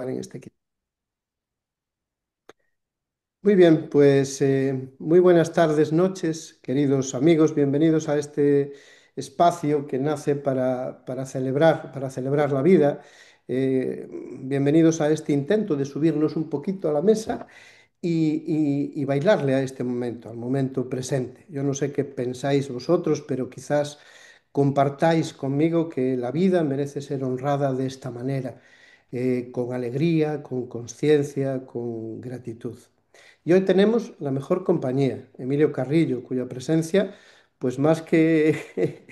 en este equipo. Muy bien, pues muy buenas tardes, noches, queridos amigos. Bienvenidos a este espacio que nace para celebrar la vida. Bienvenidos a este intento de subirnos un poquito a la mesa y bailarle a este momento, al momento presente. Yo no sé qué pensáis vosotros, pero quizás compartáis conmigo que la vida merece ser honrada de esta manera, con alegría, con conciencia, con gratitud. Y hoy tenemos la mejor compañía, Emilio Carrillo, cuya presencia, pues más que,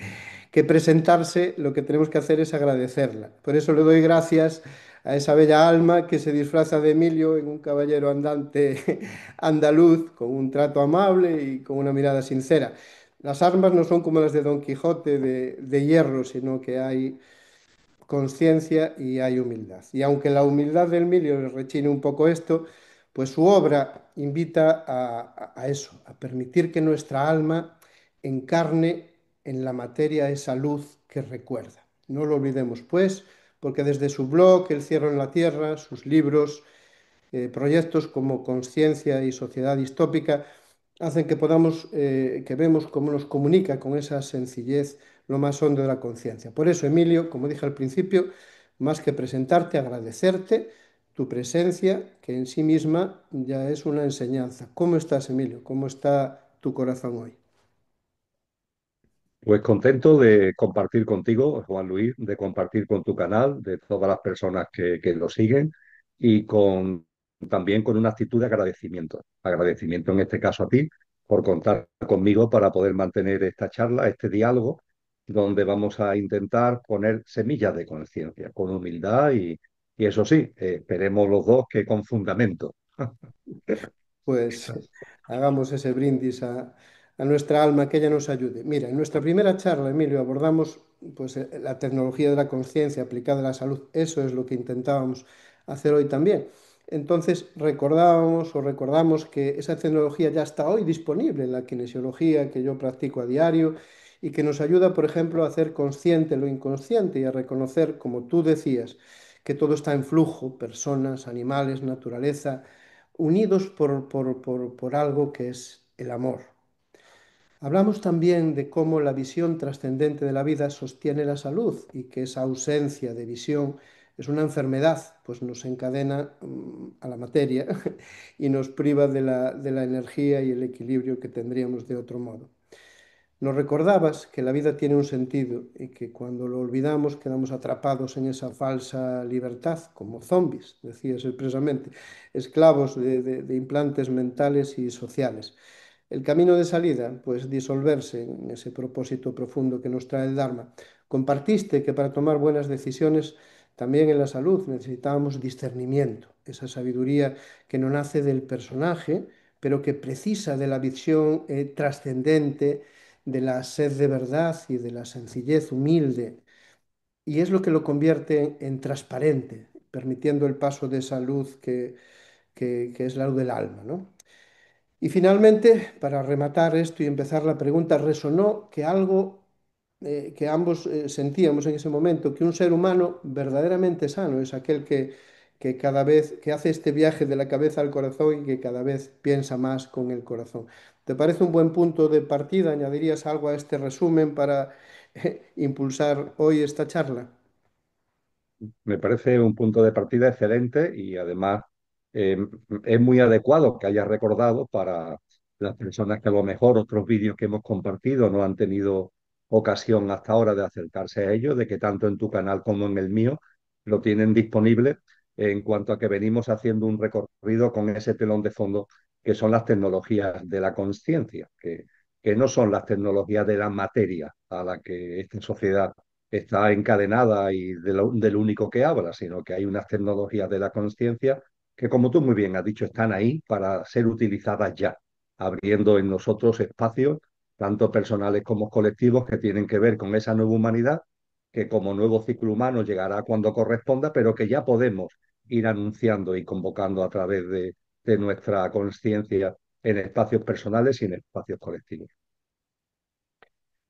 que presentarse, lo que tenemos que hacer es agradecerla. Por eso le doy gracias a esa bella alma que se disfraza de Emilio en un caballero andante andaluz, con un trato amable y con una mirada sincera. Las armas no son como las de Don Quijote de hierro, sino que hay conciencia y hay humildad. Y aunque la humildad del Emilio le rechine un poco esto, pues su obra invita a eso, a permitir que nuestra alma encarne en la materia esa luz que recuerda. No lo olvidemos, pues, porque desde su blog El Cielo en la Tierra, sus libros, proyectos como Conciencia y Sociedad Distópica, hacen que podamos, que vemos cómo nos comunica con esa sencillez lo más hondo de la conciencia. Por eso, Emilio, como dije al principio, más que presentarte, agradecerte tu presencia, que en sí misma ya es una enseñanza. ¿Cómo estás, Emilio? ¿Cómo está tu corazón hoy? Pues contento de compartir contigo, Juan Luis, de compartir con tu canal, de todas las personas que lo siguen y también con una actitud de agradecimiento. Agradecimiento en este caso a ti por contar conmigo para poder mantener esta charla, este diálogo, donde vamos a intentar poner semillas de conciencia con humildad y eso sí, esperemos los dos que con fundamento. Pues hagamos ese brindis a nuestra alma, que ella nos ayude. Mira, en nuestra primera charla, Emilio, abordamos pues, la tecnología de la conciencia aplicada a la salud. Eso es lo que intentábamos hacer hoy también. Entonces recordábamos o recordamos que esa tecnología ya está hoy disponible en la kinesiología que yo practico a diario y que nos ayuda, por ejemplo, a hacer consciente lo inconsciente y a reconocer, como tú decías, que todo está en flujo, personas, animales, naturaleza unidos por algo que es el amor. Hablamos también de cómo la visión trascendente de la vida sostiene la salud y que esa ausencia de visión es una enfermedad, pues nos encadena a la materia y nos priva de la energía y el equilibrio que tendríamos de otro modo. Nos recordabas que la vida tiene un sentido y que cuando lo olvidamos quedamos atrapados en esa falsa libertad, como zombies, decías expresamente, esclavos de implantes mentales y sociales. El camino de salida, pues disolverse en ese propósito profundo que nos trae el Dharma. Compartiste que para tomar buenas decisiones, también en la salud, necesitábamos discernimiento, esa sabiduría que no nace del personaje, pero que precisa de la visión trascendente, de la sed de verdad y de la sencillez humilde. Y es lo que lo convierte en transparente, permitiendo el paso de esa luz que es la luz del alma, ¿no? Y finalmente, para rematar esto y empezar la pregunta, resonó que algo que ambos sentíamos en ese momento, que un ser humano verdaderamente sano es aquel que cada vez que hace este viaje de la cabeza al corazón y que cada vez piensa más con el corazón. ¿Te parece un buen punto de partida? ¿Añadirías algo a este resumen para impulsar hoy esta charla? Me parece un punto de partida excelente y además eh, es muy adecuado que hayas recordado para las personas que a lo mejor otros vídeos que hemos compartido no han tenido ocasión hasta ahora de acercarse a ellos, de que tanto en tu canal como en el mío lo tienen disponible en cuanto a que venimos haciendo un recorrido con ese telón de fondo que son las tecnologías de la conciencia, que no son las tecnologías de la materia a la que esta sociedad está encadenada y del único que habla, sino que hay unas tecnologías de la conciencia que, como tú muy bien has dicho, están ahí para ser utilizadas ya, abriendo en nosotros espacios, tanto personales como colectivos, que tienen que ver con esa nueva humanidad, que como nuevo ciclo humano llegará cuando corresponda, pero que ya podemos ir anunciando y convocando a través de nuestra conciencia en espacios personales y en espacios colectivos.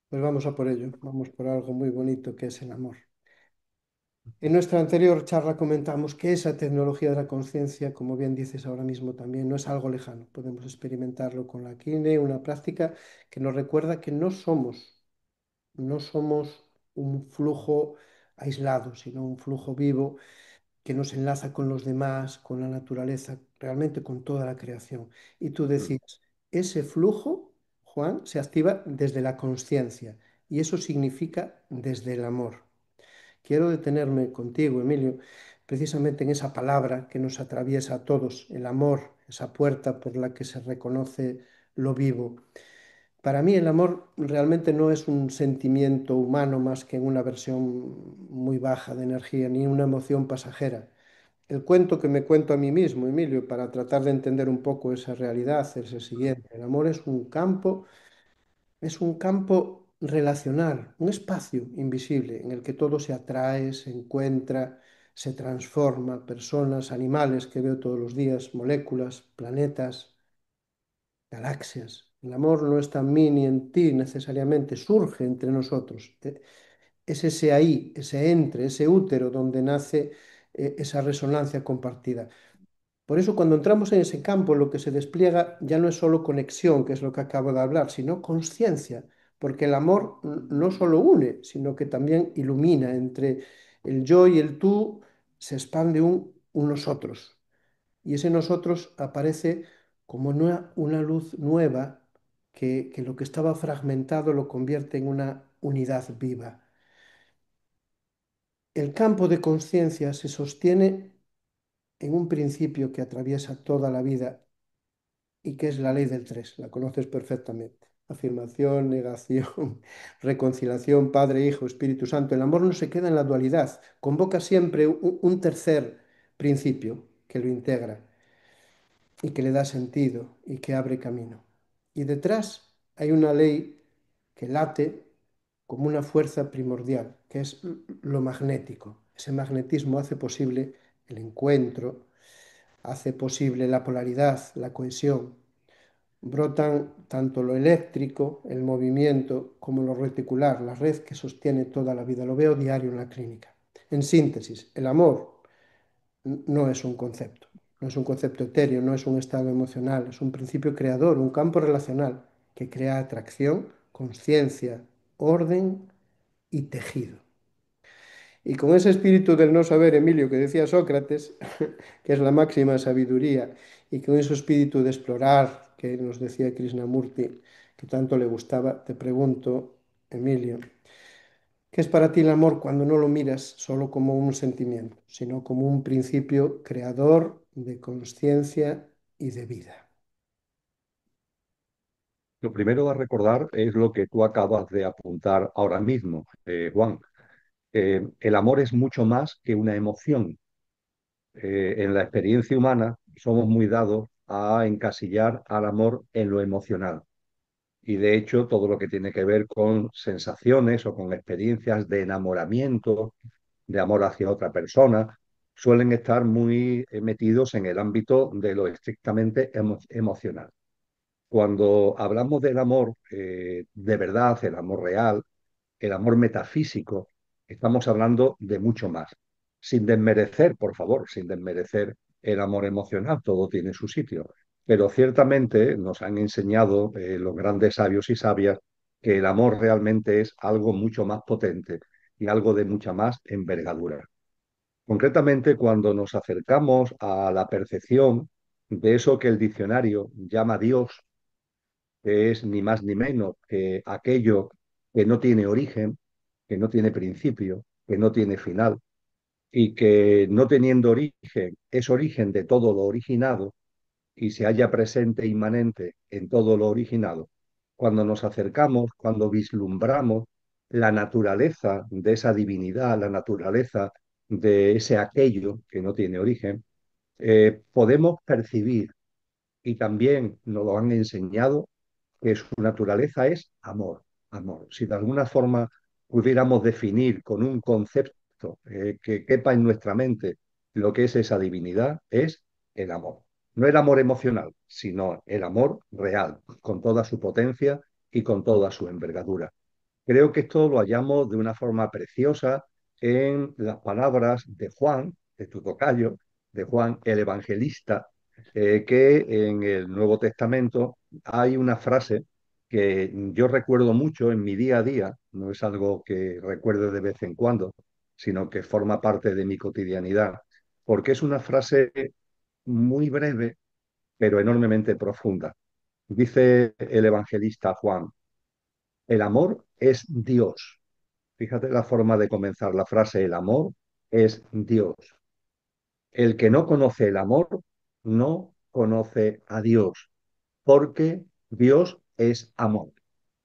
Pues vamos a por ello, vamos por algo muy bonito que es el amor. En nuestra anterior charla comentamos que esa tecnología de la conciencia, como bien dices ahora mismo también, no es algo lejano. Podemos experimentarlo con la kine, una práctica que nos recuerda que no somos un flujo aislado, sino un flujo vivo que nos enlaza con los demás, con la naturaleza, realmente con toda la creación. Y tú Mm. decías, ese flujo, Juan, se activa desde la conciencia y eso significa desde el amor. Quiero detenerme contigo, Emilio, precisamente en esa palabra que nos atraviesa a todos, el amor, esa puerta por la que se reconoce lo vivo. Para mí el amor realmente no es un sentimiento humano más que en una versión muy baja de energía, ni una emoción pasajera. El cuento que me cuento a mí mismo, Emilio, para tratar de entender un poco esa realidad, es el siguiente. El amor es un campo relacional, un espacio invisible en el que todo se atrae, se encuentra, se transforma, personas, animales que veo todos los días, moléculas, planetas, galaxias. El amor no está en mí ni en ti necesariamente, surge entre nosotros. Es ese ahí, ese entre, ese útero donde nace esa resonancia compartida. Por eso cuando entramos en ese campo, lo que se despliega ya no es solo conexión, que es lo que acabo de hablar, sino conciencia, porque el amor no solo une, sino que también ilumina. Entre el yo y el tú se expande un nosotros. Y ese nosotros aparece como una luz nueva que lo que estaba fragmentado lo convierte en una unidad viva. El campo de conciencia se sostiene en un principio que atraviesa toda la vida y que es la ley del tres, la conoces perfectamente. Afirmación, negación, reconciliación, Padre, Hijo, Espíritu Santo. El amor no se queda en la dualidad, convoca siempre un tercer principio que lo integra y que le da sentido y que abre camino. Y detrás hay una ley que late como una fuerza primordial, que es lo magnético. Ese magnetismo hace posible el encuentro, hace posible la polaridad, la cohesión. Brotan tanto lo eléctrico, el movimiento, como lo reticular, la red que sostiene toda la vida. Lo veo diario en la clínica. En síntesis, el amor no es un concepto, no es un concepto etéreo, no es un estado emocional, es un principio creador, un campo relacional que crea atracción, conciencia, orden y tejido. Y con ese espíritu del no saber, Emilio, que decía Sócrates, que es la máxima sabiduría, y con ese espíritu de explorar que nos decía Krishnamurti, que tanto le gustaba, te pregunto, Emilio, ¿qué es para ti el amor cuando no lo miras solo como un sentimiento, sino como un principio creador de conciencia y de vida? Lo primero a recordar es lo que tú acabas de apuntar ahora mismo, Juan. El amor es mucho más que una emoción. En la experiencia humana somos muy dados a encasillar al amor en lo emocional. Y de hecho, todo lo que tiene que ver con sensaciones o con experiencias de enamoramiento, de amor hacia otra persona, suelen estar muy metidos en el ámbito de lo estrictamente emocional. Cuando hablamos del amor de verdad, el amor real, el amor metafísico, estamos hablando de mucho más. Sin desmerecer, por favor, sin desmerecer el amor emocional, todo tiene su sitio. Pero ciertamente nos han enseñado los grandes sabios y sabias que el amor realmente es algo mucho más potente y algo de mucha más envergadura. Concretamente, cuando nos acercamos a la percepción de eso que el diccionario llama Dios, que es ni más ni menos que aquello que no tiene origen, que no tiene principio, que no tiene final, y que no teniendo origen es origen de todo lo originado y se halla presente e inmanente en todo lo originado. Cuando nos acercamos, cuando vislumbramos la naturaleza de esa divinidad, la naturaleza de ese aquello que no tiene origen, podemos percibir, y también nos lo han enseñado, que su naturaleza es amor, amor. Si de alguna forma pudiéramos definir con un concepto que quepa en nuestra mente lo que es esa divinidad, es el amor. No el amor emocional, sino el amor real, con toda su potencia y con toda su envergadura. Creo que esto lo hallamos de una forma preciosa en las palabras de Juan, de tu tocayo, de Juan el Evangelista, que en el Nuevo Testamento hay una frase que yo recuerdo mucho en mi día a día, no es algo que recuerde de vez en cuando, sino que forma parte de mi cotidianidad, porque es una frase muy breve, pero enormemente profunda. Dice el evangelista Juan, el amor es Dios. Fíjate la forma de comenzar la frase, el amor es Dios. El que no conoce el amor no conoce a Dios, porque Dios es amor.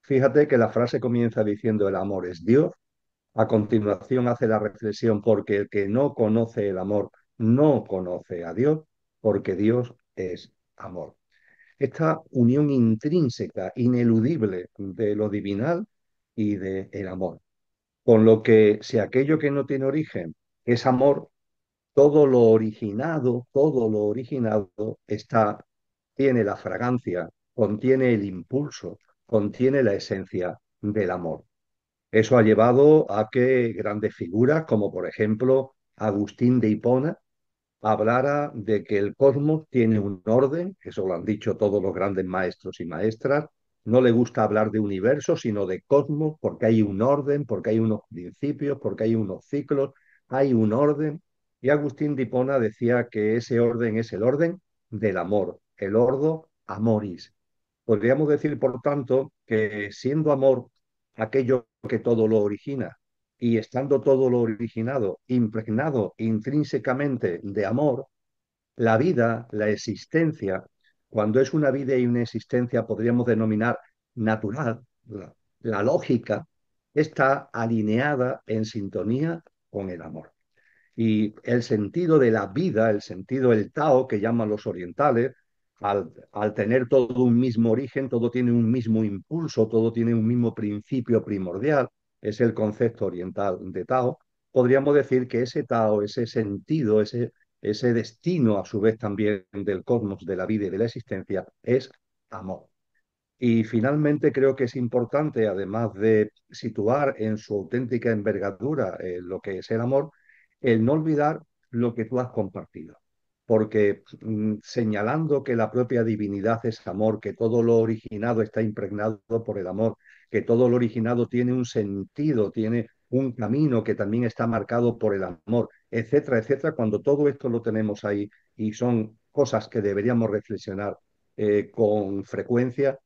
Fíjate que la frase comienza diciendo el amor es Dios, a continuación hace la reflexión porque el que no conoce el amor no conoce a Dios, porque Dios es amor. Esta unión intrínseca, ineludible de lo divinal y del amor. Con lo que si aquello que no tiene origen es amor, todo lo originado está, tiene la fragancia, contiene el impulso, contiene la esencia del amor. Eso ha llevado a que grandes figuras, como por ejemplo Agustín de Hipona, hablara de que el cosmos tiene un orden, eso lo han dicho todos los grandes maestros y maestras, no le gusta hablar de universo, sino de cosmos, porque hay un orden, porque hay unos principios, porque hay unos ciclos, hay un orden. Y Agustín de Hipona decía que ese orden es el orden del amor, el ordo amoris. Podríamos decir, por tanto, que siendo amor aquello que todo lo origina, y estando todo lo originado, impregnado intrínsecamente de amor, la vida, la existencia, cuando es una vida y una existencia, podríamos denominar natural, la lógica, está alineada en sintonía con el amor. Y el sentido de la vida, el sentido, el Tao, que llaman los orientales, al tener todo un mismo origen, todo tiene un mismo impulso, todo tiene un mismo principio primordial, es el concepto oriental de Tao, podríamos decir que ese Tao, ese sentido, ese destino a su vez también del cosmos, de la vida y de la existencia, es amor. Y finalmente creo que es importante, además de situar en su auténtica envergadura lo que es el amor, el no olvidar lo que tú has compartido. Porque señalando que la propia divinidad es amor, que todo lo originado está impregnado por el amor, que todo lo originado tiene un sentido, tiene un camino que también está marcado por el amor, etcétera, etcétera, cuando todo esto lo tenemos ahí y son cosas que deberíamos reflexionar con frecuencia,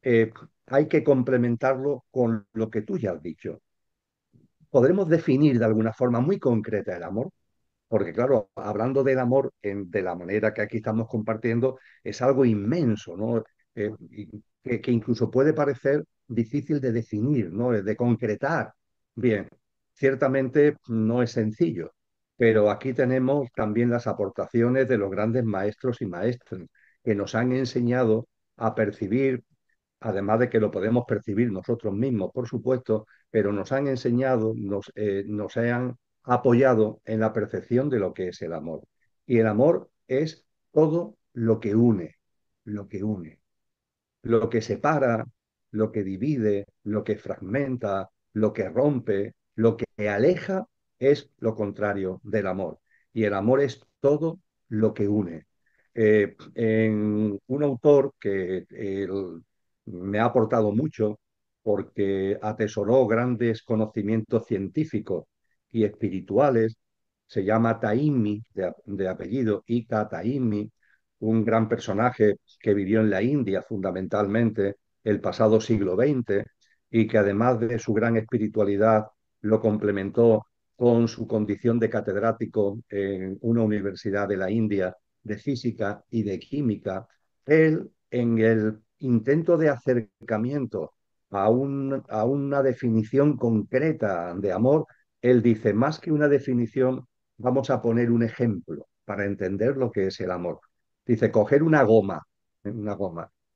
eh, hay que complementarlo con lo que tú ya has dicho. Podremos definir de alguna forma muy concreta el amor, porque claro, hablando del amor de la manera que aquí estamos compartiendo, es algo inmenso, ¿no? Que incluso puede parecer difícil de definir, ¿no? De concretar. Bien, ciertamente no es sencillo, pero aquí tenemos también las aportaciones de los grandes maestros y maestras que nos han enseñado a percibir, además de que lo podemos percibir nosotros mismos, por supuesto, pero nos han enseñado, nos han apoyado en la percepción de lo que es el amor. Y el amor es todo lo que une, lo que separa, lo que divide, lo que fragmenta, lo que rompe, lo que aleja, es lo contrario del amor. Y el amor es todo lo que une. En un autor que me ha aportado mucho porque atesoró grandes conocimientos científicos y espirituales, se llama Taimi, de apellido Ika Taimi, un gran personaje que vivió en la India fundamentalmente el pasado siglo XX y que además de su gran espiritualidad lo complementó con su condición de catedrático en una universidad de la India de física y de química. Él, en el intento de acercamiento a una definición concreta de amor, él dice, más que una definición, vamos a poner un ejemplo para entender lo que es el amor. Dice, coger una goma,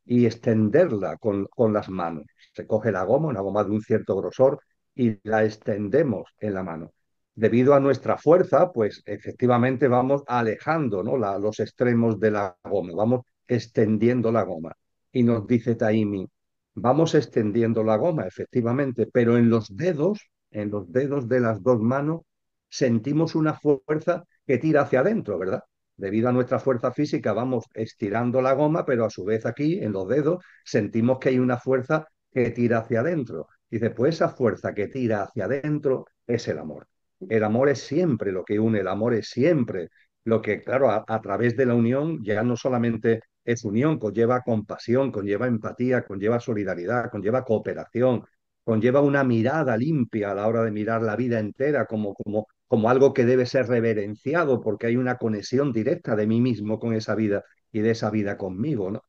y extenderla con las manos. Se coge la goma, una goma de un cierto grosor, y la extendemos en la mano. Debido a nuestra fuerza, pues efectivamente vamos alejando, ¿no? Los extremos de la goma, vamos extendiendo la goma. Y nos dice Taimi, vamos extendiendo la goma, efectivamente, pero en los dedos de las dos manos, sentimos una fuerza que tira hacia adentro, ¿verdad? Debido a nuestra fuerza física vamos estirando la goma, pero a su vez aquí en los dedos sentimos que hay una fuerza que tira hacia adentro. Dice, pues esa fuerza que tira hacia adentro es el amor. El amor es siempre lo que une, el amor es siempre lo que, claro, a través de la unión ya no solamente es unión, conlleva compasión, conlleva empatía, conlleva solidaridad, conlleva cooperación, conlleva una mirada limpia a la hora de mirar la vida entera como algo que debe ser reverenciado porque hay una conexión directa de mí mismo con esa vida y de esa vida conmigo, ¿no?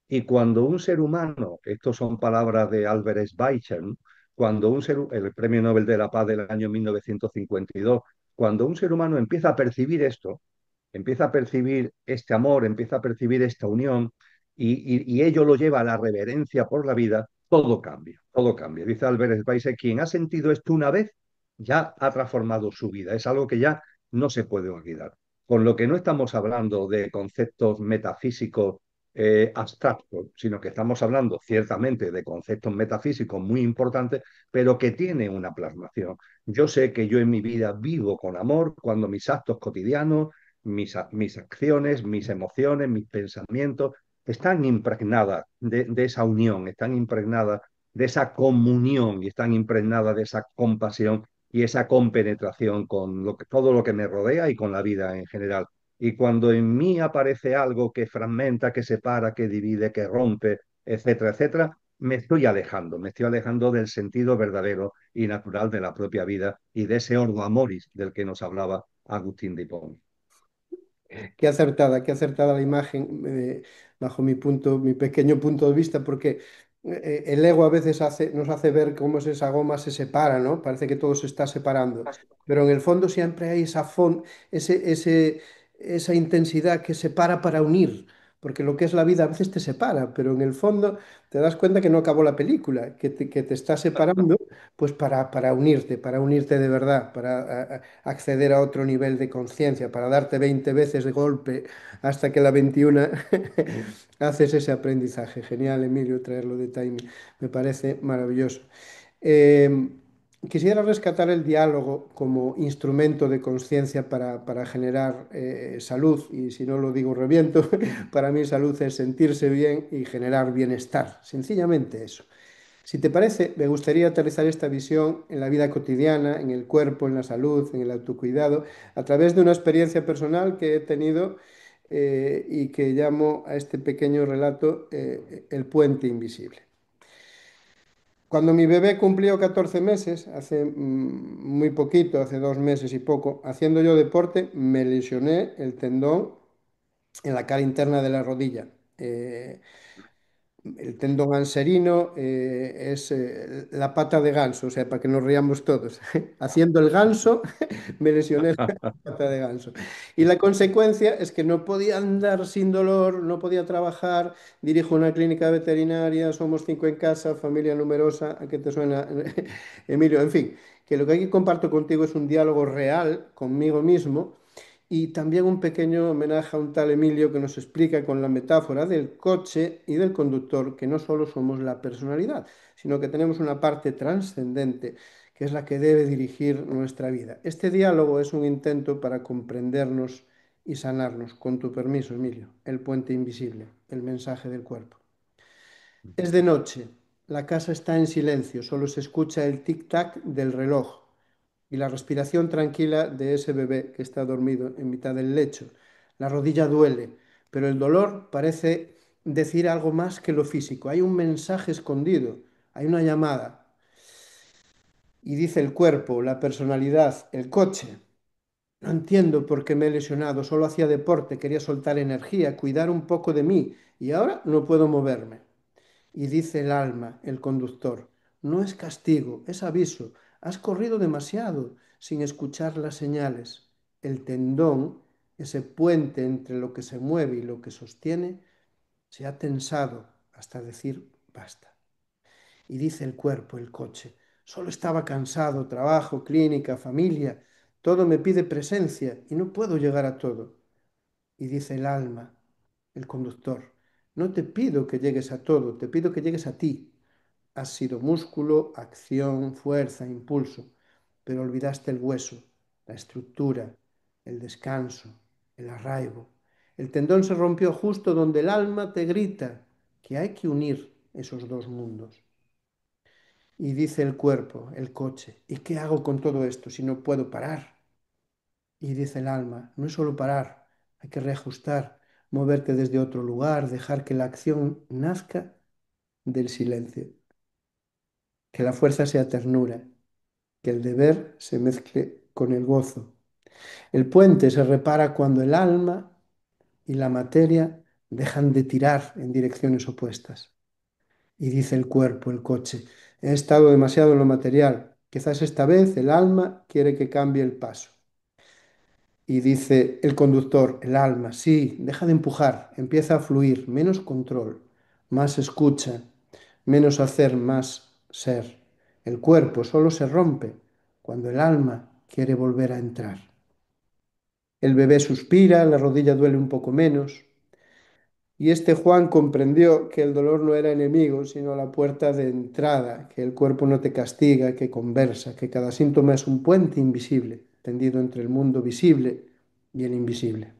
Y cuando un ser humano, estas son palabras de Albert Schweitzer, ¿no? Cuando el Premio Nobel de la Paz del año 1952, cuando un ser humano empieza a percibir esto, empieza a percibir este amor, empieza a percibir esta unión y ello lo lleva a la reverencia por la vida, todo cambia, todo cambia. Dice Albert Schweitzer, quien ha sentido esto una vez ya ha transformado su vida, es algo que ya no se puede olvidar. Con lo que no estamos hablando de conceptos metafísicos abstractos, sino que estamos hablando ciertamente de conceptos metafísicos muy importantes, pero que tienen una plasmación. Yo sé que yo en mi vida vivo con amor cuando mis actos cotidianos, mis acciones, mis emociones, mis pensamientos están impregnadas de esa unión, están impregnadas de esa comunión y están impregnadas de esa compasión y esa compenetración con todo lo que me rodea y con la vida en general. Y cuando en mí aparece algo que fragmenta, que separa, que divide, que rompe, etcétera, etcétera, me estoy alejando del sentido verdadero y natural de la propia vida y de ese ordo amoris del que nos hablaba Agustín de Hipona. Qué acertada la imagen, bajo mi punto, mi pequeño punto de vista, porque el ego a veces nos hace ver cómo es esa goma se separa, ¿no? Parece que todo se está separando, pero en el fondo siempre hay esa intensidad que separa para unir, porque lo que es la vida a veces te separa, pero en el fondo te das cuenta que no acabó la película, que te está separando, pues para unirte de verdad, para acceder a otro nivel de conciencia, para darte 20 veces de golpe hasta que la 21 haces ese aprendizaje. Genial, Emilio, traerlo de timing. Me parece maravilloso. Eh, Quisiera rescatar el diálogo como instrumento de conciencia para generar salud, y si no lo digo reviento, para mí salud es sentirse bien y generar bienestar, sencillamente eso. Si te parece, me gustaría aterrizar esta visión en la vida cotidiana, en el cuerpo, en la salud, en el autocuidado, a través de una experiencia personal que he tenido y que llamo a este pequeño relato el puente invisible. Cuando mi bebé cumplió 14 meses, hace muy poquito, hace 2 meses y poco, haciendo yo deporte, me lesioné el tendón en la cara interna de la rodilla. El tendón anserino es la pata de ganso, o sea, para que nos riamos todos. Haciendo el ganso, me lesioné la pata de ganso. Y la consecuencia es que no podía andar sin dolor, no podía trabajar. Dirijo una clínica veterinaria, somos 5 en casa, familia numerosa. ¿A qué te suena, Emilio? En fin, que lo que aquí comparto contigo es un diálogo real conmigo mismo y también un pequeño homenaje a un tal Emilio que nos explica con la metáfora del coche y del conductor que no solo somos la personalidad, sino que tenemos una parte trascendente que es la que debe dirigir nuestra vida. Este diálogo es un intento para comprendernos y sanarnos. Con tu permiso, Emilio, el puente invisible, el mensaje del cuerpo. Es de noche, la casa está en silencio, solo se escucha el tic-tac del reloj y la respiración tranquila de ese bebé que está dormido en mitad del lecho. La rodilla duele, pero el dolor parece decir algo más que lo físico. Hay un mensaje escondido, hay una llamada. Y dice el cuerpo, la personalidad, el coche. No entiendo por qué me he lesionado, solo hacía deporte, quería soltar energía, cuidar un poco de mí y ahora no puedo moverme. Y dice el alma, el conductor, no es castigo, es aviso. Has corrido demasiado sin escuchar las señales. El tendón, ese puente entre lo que se mueve y lo que sostiene, se ha tensado hasta decir basta. Y dice el cuerpo, el coche, solo estaba cansado, trabajo, clínica, familia, todo me pide presencia y no puedo llegar a todo. Y dice el alma, el conductor, no te pido que llegues a todo, te pido que llegues a ti. Has sido músculo, acción, fuerza, impulso, pero olvidaste el hueso, la estructura, el descanso, el arraigo. El tendón se rompió justo donde el alma te grita que hay que unir esos dos mundos. Y dice el cuerpo, el coche, ¿y qué hago con todo esto si no puedo parar? Y dice el alma, no es solo parar, hay que reajustar, moverte desde otro lugar, dejar que la acción nazca del silencio, que la fuerza sea ternura, que el deber se mezcle con el gozo. El puente se repara cuando el alma y la materia dejan de tirar en direcciones opuestas. Y dice el cuerpo, el coche, he estado demasiado en lo material, quizás esta vez el alma quiere que cambie el paso. Y dice el conductor, el alma, sí, deja de empujar, empieza a fluir, menos control, más escucha, menos hacer, más ser. El cuerpo solo se rompe cuando el alma quiere volver a entrar. El bebé suspira, la rodilla duele un poco menos, y este Juan comprendió que el dolor no era enemigo, sino la puerta de entrada, que el cuerpo no te castiga, que conversa, que cada síntoma es un puente invisible, tendido entre el mundo visible y el invisible.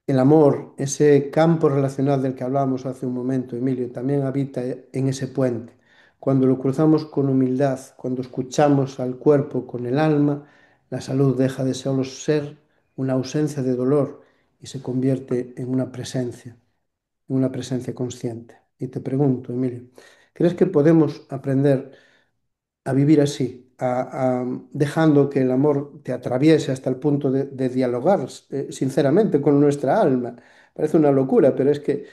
El amor, ese campo relacional del que hablábamos hace un momento, Emilio, también habita en ese puente. Cuando lo cruzamos con humildad, cuando escuchamos al cuerpo con el alma, la salud deja de solo ser una ausencia de dolor y se convierte en una presencia consciente. Y te pregunto, Emilio, ¿crees que podemos aprender a vivir así, dejando que el amor te atraviese hasta el punto de dialogar sinceramente con nuestra alma? Parece una locura, pero es que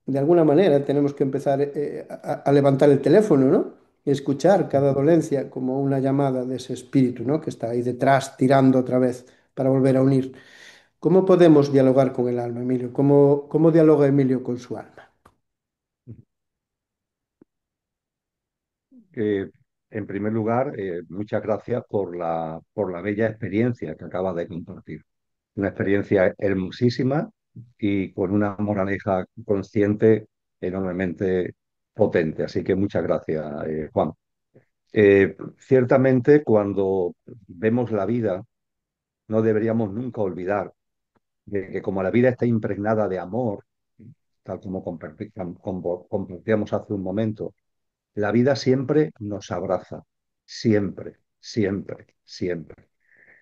de alguna manera tenemos que empezar a levantar el teléfono, ¿no? Y escuchar cada dolencia como una llamada de ese espíritu, ¿no? Que está ahí detrás, tirando otra vez para volver a unir. ¿Cómo podemos dialogar con el alma, Emilio? ¿Cómo dialoga Emilio con su alma? Eh, en primer lugar, muchas gracias por la bella experiencia que acabas de compartir. Una experiencia hermosísima y con una moraleja consciente enormemente potente. Así que muchas gracias, Juan. Ciertamente, cuando vemos la vida, no deberíamos nunca olvidar de que como la vida está impregnada de amor, tal como compartíamos hace un momento, la vida siempre nos abraza, siempre, siempre, siempre.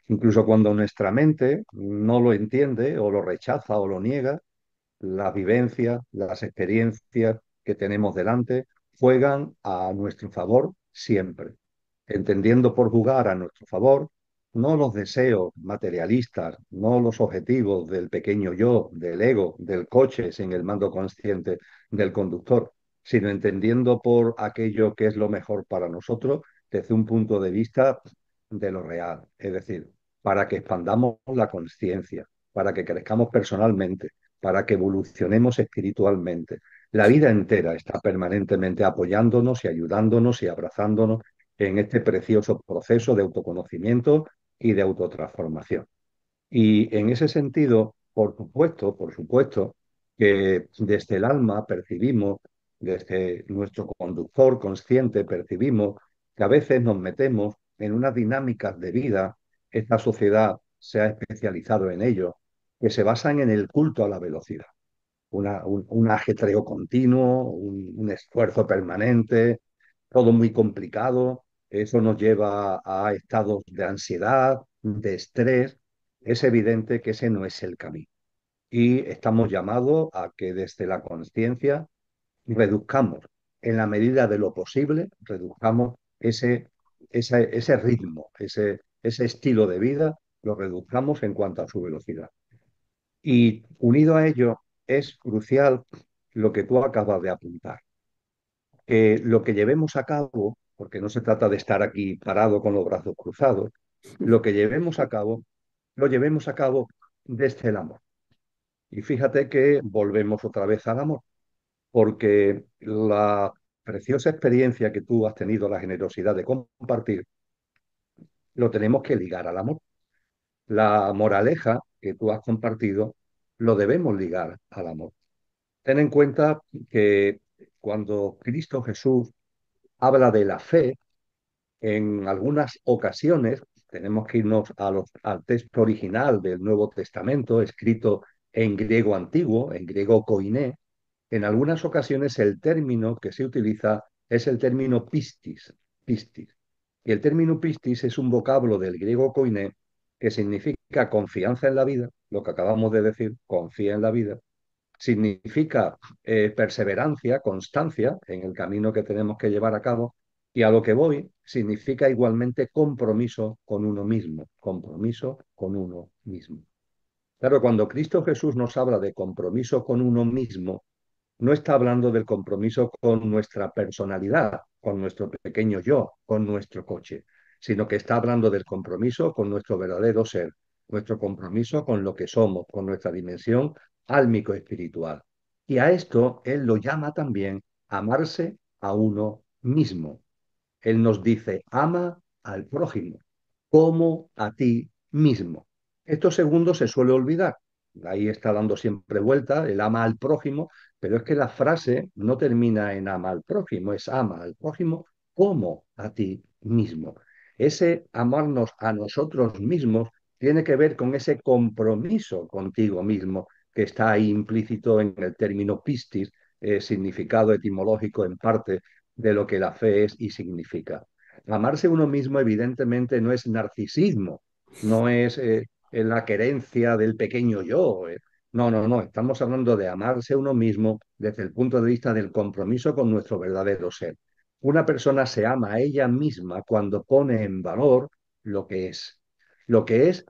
Incluso cuando nuestra mente no lo entiende o lo rechaza o lo niega, las vivencias, las experiencias que tenemos delante juegan a nuestro favor siempre, entendiendo por jugar a nuestro favor no los deseos materialistas, no los objetivos del pequeño yo, del ego, del coche sin el mando consciente del conductor, sino entendiendo por aquello que es lo mejor para nosotros desde un punto de vista de lo real, es decir, para que expandamos la conciencia, para que crezcamos personalmente, para que evolucionemos espiritualmente. La vida entera está permanentemente apoyándonos y ayudándonos y abrazándonos en este precioso proceso de autoconocimiento y de autotransformación. Y en ese sentido, por supuesto, que desde el alma percibimos, desde nuestro conductor consciente percibimos que a veces nos metemos en unas dinámicas de vida, esta sociedad se ha especializado en ello, que se basan en el culto a la velocidad, un ajetreo continuo, un esfuerzo permanente, todo muy complicado. Eso nos lleva a estados de ansiedad, de estrés. Es evidente que ese no es el camino. Y estamos llamados a que desde la conciencia reduzcamos, en la medida de lo posible, reduzcamos ese ritmo, ese estilo de vida, lo reduzcamos en cuanto a su velocidad. Y unido a ello, es crucial lo que tú acabas de apuntar, que lo que llevemos a cabo, porque no se trata de estar aquí parado con los brazos cruzados, lo que llevemos a cabo, lo llevemos a cabo desde el amor. Y fíjate que volvemos otra vez al amor, porque la preciosa experiencia que tú has tenido, la generosidad de compartir, lo tenemos que ligar al amor. La moraleja que tú has compartido, lo debemos ligar al amor. Ten en cuenta que cuando Cristo Jesús habla de la fe, en algunas ocasiones Tenemos que irnos al texto original del Nuevo Testamento, escrito en griego antiguo, en griego koiné. En algunas ocasiones el término que se utiliza es el término pistis, pistis. Y el término pistis es un vocablo del griego koiné que significa confianza en la vida, lo que acabamos de decir, confía en la vida, significa perseverancia, constancia en el camino que tenemos que llevar a cabo, y a lo que voy significa igualmente compromiso con uno mismo, compromiso con uno mismo. Claro, cuando Cristo Jesús nos habla de compromiso con uno mismo, no está hablando del compromiso con nuestra personalidad, con nuestro pequeño yo, con nuestro coche, sino que está hablando del compromiso con nuestro verdadero ser, nuestro compromiso con lo que somos, con nuestra dimensión álmico-espiritual. Y a esto él lo llama también amarse a uno mismo. Él nos dice, ama al prójimo como a ti mismo. Esto segundo se suele olvidar. Ahí está dando siempre vuelta el ama al prójimo, pero es que la frase no termina en ama al prójimo, es ama al prójimo como a ti mismo. Ese amarnos a nosotros mismos tiene que ver con ese compromiso contigo mismo que está ahí implícito en el término pistis, significado etimológico en parte de lo que la fe es y significa. Amarse uno mismo, evidentemente, no es narcisismo, no es la querencia del pequeño yo. No, no, no. Estamos hablando de amarse uno mismo desde el punto de vista del compromiso con nuestro verdadero ser. Una persona se ama a ella misma cuando pone en valor lo que es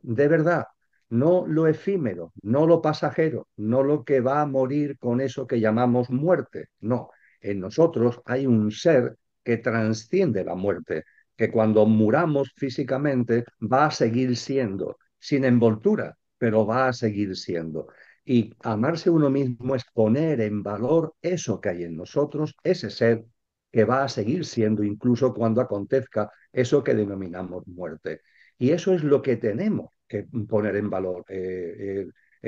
de verdad, no lo efímero, no lo pasajero, no lo que va a morir con eso que llamamos muerte. No, en nosotros hay un ser que transciende la muerte, que cuando muramos físicamente va a seguir siendo, sin envoltura, pero va a seguir siendo. Y amarse uno mismo es poner en valor eso que hay en nosotros, ese ser que va a seguir siendo incluso cuando acontezca eso que denominamos muerte. Y eso es lo que tenemos que poner en valor,